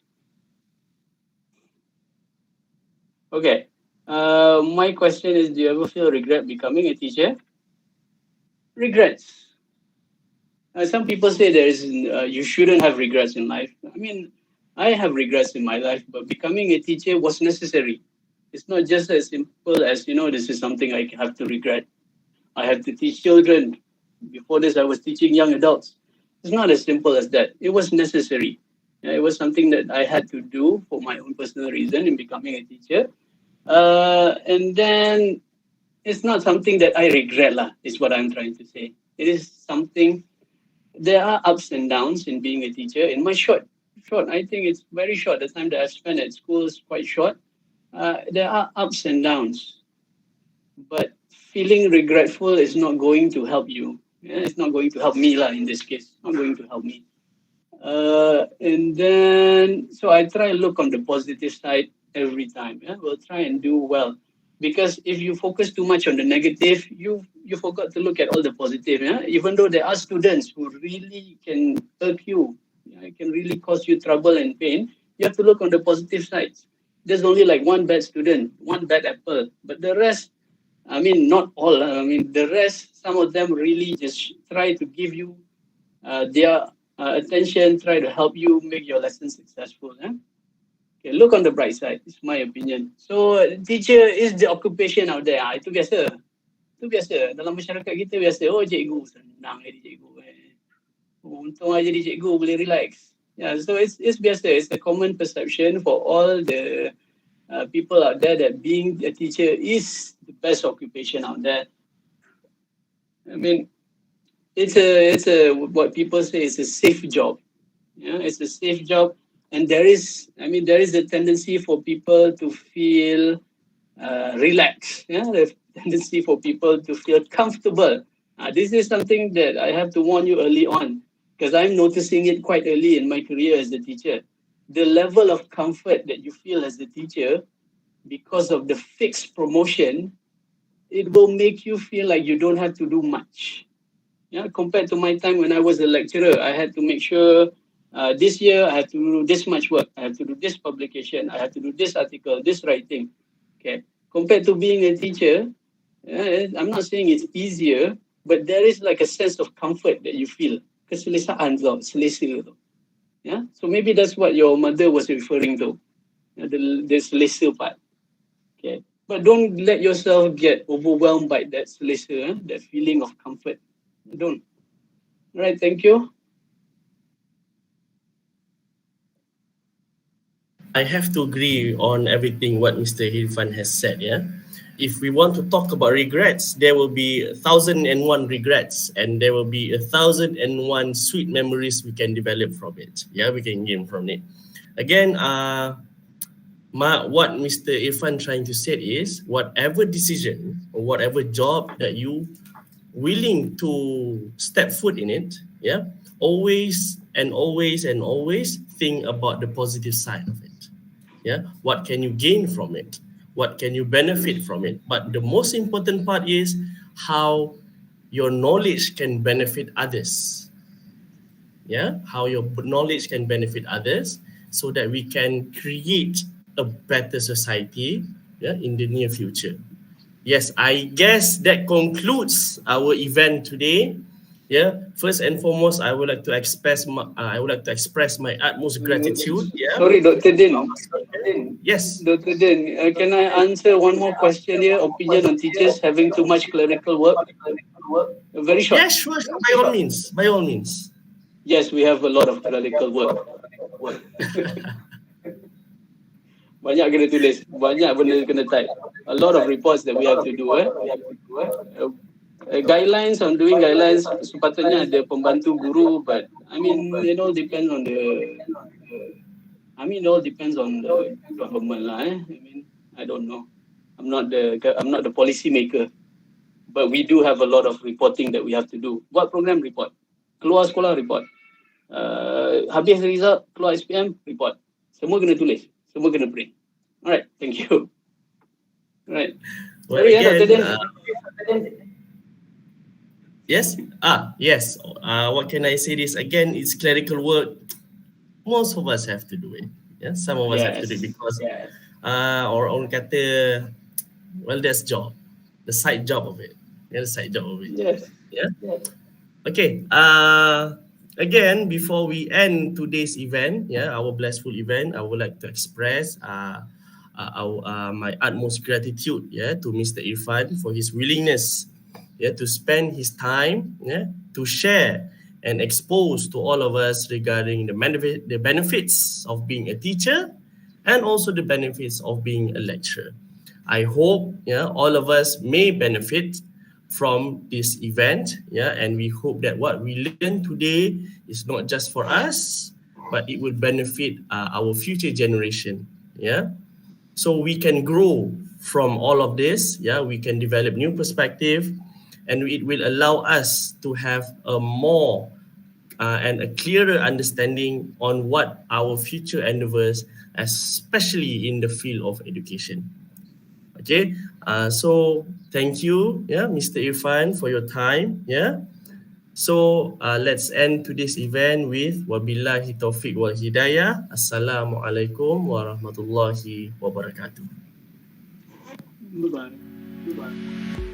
Okay. My question is, do you ever feel regret becoming a teacher? Regrets. Some people say you shouldn't have regrets in life. I mean, I have regrets in my life, but becoming a teacher was necessary. It's not just as simple as, this is something I have to regret. I have to teach children. Before this, I was teaching young adults. It's not as simple as that. It was necessary. It was something that I had to do for my own personal reason in becoming a teacher. And then it's not something that I regret, is what I'm trying to say. It is something, there are ups and downs in being a teacher. In my short, I think it's very short. The time that I spent at school is quite short. There are ups and downs. But feeling regretful is not going to help you. It's not going to help me in this case. It's not going to help me. And then, so I try to look on the positive side every time. We'll try and do well. Because if you focus too much on the negative, you forgot to look at all the positive. Even though there are students who really can irk you, it can really cause you trouble and pain, you have to look on the positive sides. There's only like one bad student, one bad apple, but the rest, not all. The rest, some of them really just try to give you their attention, try to help you make your lesson successful. Okay, look on the bright side. It's my opinion. So, teacher is the occupation out there. Itu biasa. Dalam masyarakat kita biasa. Oh, cikgu senang jadi cikgu. Untung aja jadi cikgu boleh relax. Yeah, so it's biasa. It's a common perception for all the people out there that being a teacher is the best occupation out there. It's a what people say is a safe job. It's a safe job, and there is a tendency for people to feel relaxed. The tendency for people to feel comfortable. This is something that I have to warn you early on, because I'm noticing it quite early in my career as a teacher. The level of comfort that you feel as a teacher, because of the fixed promotion, it will make you feel like you don't have to do much. Compared to my time when I was a lecturer, I had to make sure this year I have to do this much work. I have to do this publication. I have to do this article, this writing. Okay. Compared to being a teacher, I'm not saying it's easier, but there is like a sense of comfort that you feel. Keselesaan tau, selesa tau. So maybe that's what your mother was referring to. The selesa part. Okay. But don't let yourself get overwhelmed by that selesa, that feeling of comfort. Don't. All right, thank you. I have to agree on everything what Mr. Irfan has said. If we want to talk about regrets, there will be 1,001 regrets, and there will be 1,001 sweet memories we can develop from it. We can gain from it. Again, what Mr. Irfan trying to say is, whatever decision or whatever job that you willing to step foot in it, always think about the positive side of it. What can you gain from it? What can you benefit from it? But the most important part is how your knowledge can benefit others. How your knowledge can benefit others, so that we can create a better society in the near future. Yes, I guess that concludes our event today. First and foremost, I would like to express my utmost gratitude. Sorry, Dr. Din. Yes. Dr. Din, can I answer one more question here? Opinion on teachers having too much clerical work? Very short. Yes, sure. By all means. Yes, we have a lot of clerical work. Banyak kena tulis, banyak benda kena type. A lot of reports that we have to do. Guidelines on doing guidelines, sepatutnya ada pembantu guru, but it all depends on the government I don't know. I'm not the policy maker. but we do have a lot of reporting that we have to do. Buat program report, keluar sekolah report, habis result keluar SPM report. Semua kena tulis, semua kena print. Alright, thank you. Alright. Well, Sorry, again, Dr. Dan. yes. Yes. What can I say? This again, it's clerical work. Most of us have to do it. Yeah, some of us have to do it because orang kata, well, that's job, the side job of it. Yeah, the side job of it. Yes. Yeah. Yes. Okay. Again, before we end today's event, our blissful event, I would like to express my utmost gratitude, to Mr. Irfan for his willingness, to spend his time, to share and expose to all of us regarding the benefits of being a teacher and also the benefits of being a lecturer. I hope, all of us may benefit from this event, and we hope that what we learn today is not just for us, but it will benefit our future generation, so we can grow from all of this, we can develop new perspective, and it will allow us to have a more and a clearer understanding on what our future endeavors, especially in the field of education. Okay, so thank you, Mr. Irfan, for your time. So let's end today's event with wabillahi taufiq wal hidayah. Assalamualaikum warahmatullahi wabarakatuh. Bye-bye.